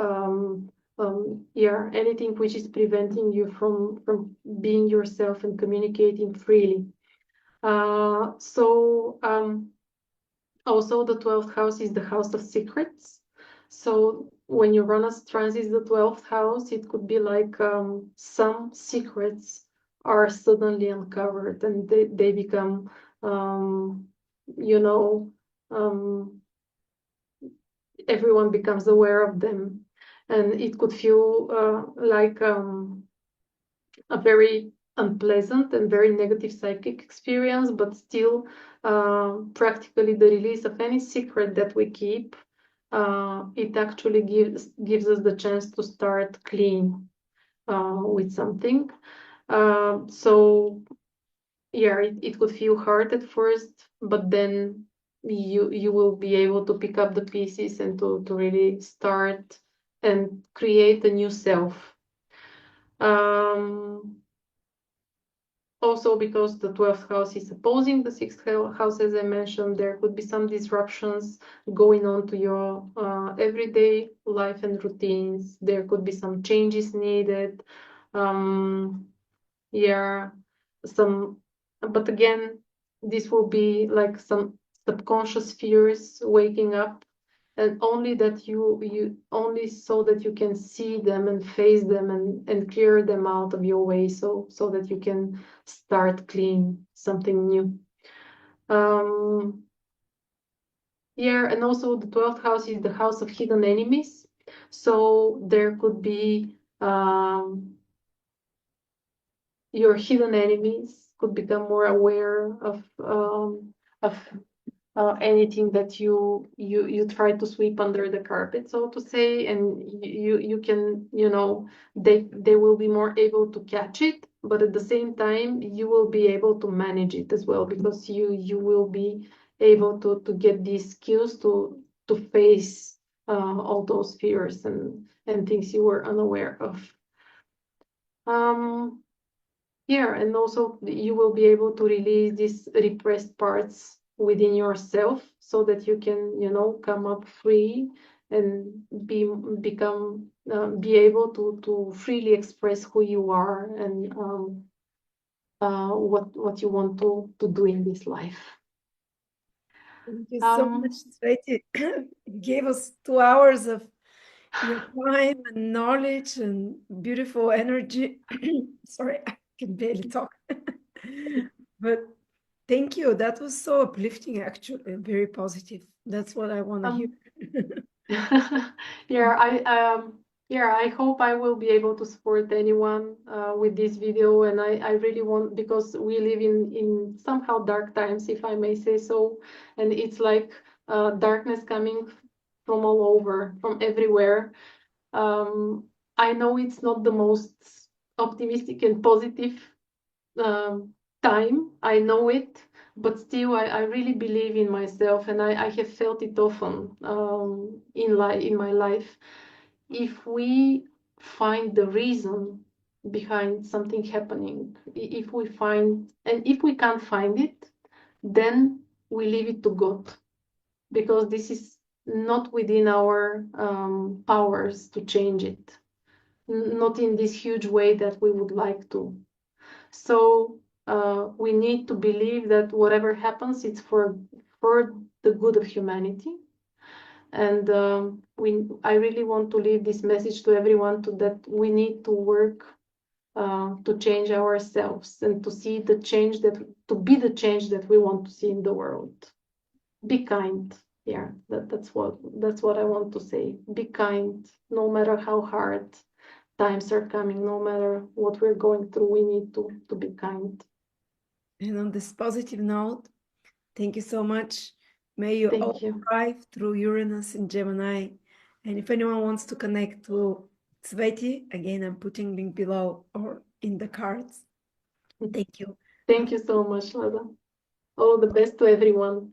yeah, anything which is preventing you from being yourself and communicating freely. So also the 12th house is the house of secrets. So when Uranus transits the 12th house, it could be like some secrets are suddenly uncovered, and they become you know everyone becomes aware of them, and it could feel like a very unpleasant and very negative psychic experience, but still, practically the release of any secret that we keep, it actually gives us the chance to start clean with something. So yeah, it could feel hard at first, but then you will be able to pick up the pieces and to really start and create a new self. Also, because the 12th house is opposing the 6th house, as I mentioned, there could be some disruptions going on to your everyday life and routines. There could be some changes needed. Yeah, but again, this will be like some subconscious fears waking up, and only that you only so that you can see them and face them and clear them out of your way, so that you can start clean something new. Yeah, and also the 12th house is the house of hidden enemies. So there could be your hidden enemies could become more aware of anything that you try to sweep under the carpet, so to say, and you can, they will be more able to catch it, but at the same time you will be able to manage it as well, because you will be able to get these skills to face all those fears and things you were unaware of. Yeah, and also you will be able to release these repressed parts within yourself, so that you can, come up free and be able to freely express who you are and what you want to do in this life. Thank you so much, Sveti. You gave us 2 hours of your time and knowledge and beautiful energy. Sorry, I can barely talk. But thank you. That was so uplifting, actually, and very positive. That's what I want to hear. I hope I will be able to support anyone with this video, and I really want, because we live in somehow dark times, if I may say so, and it's like darkness coming from all over, from everywhere. I know it's not the most optimistic and positive time, I know it, but still I really believe in myself, and I have felt it often in my life. If we find the reason behind something happening, if we can't find it, then we leave it to God, because this is not within our powers to change it, not in this huge way that we would like to. So we need to believe that whatever happens, it's for the good of humanity. And I really want to leave this message to everyone, that we need to work to change ourselves and to see the change to be the change that we want to see in the world. Be kind. Yeah, that's what I want to say. Be kind, no matter how hard times are coming, no matter what we're going through, we need to be kind. And on this positive note, thank you so much. May you all Thank you. thrive through Uranus in Gemini. And if anyone wants to connect to Sveti, again, I'm putting link below or in the cards. Thank you. Thank you so much, Lada. All the best to everyone.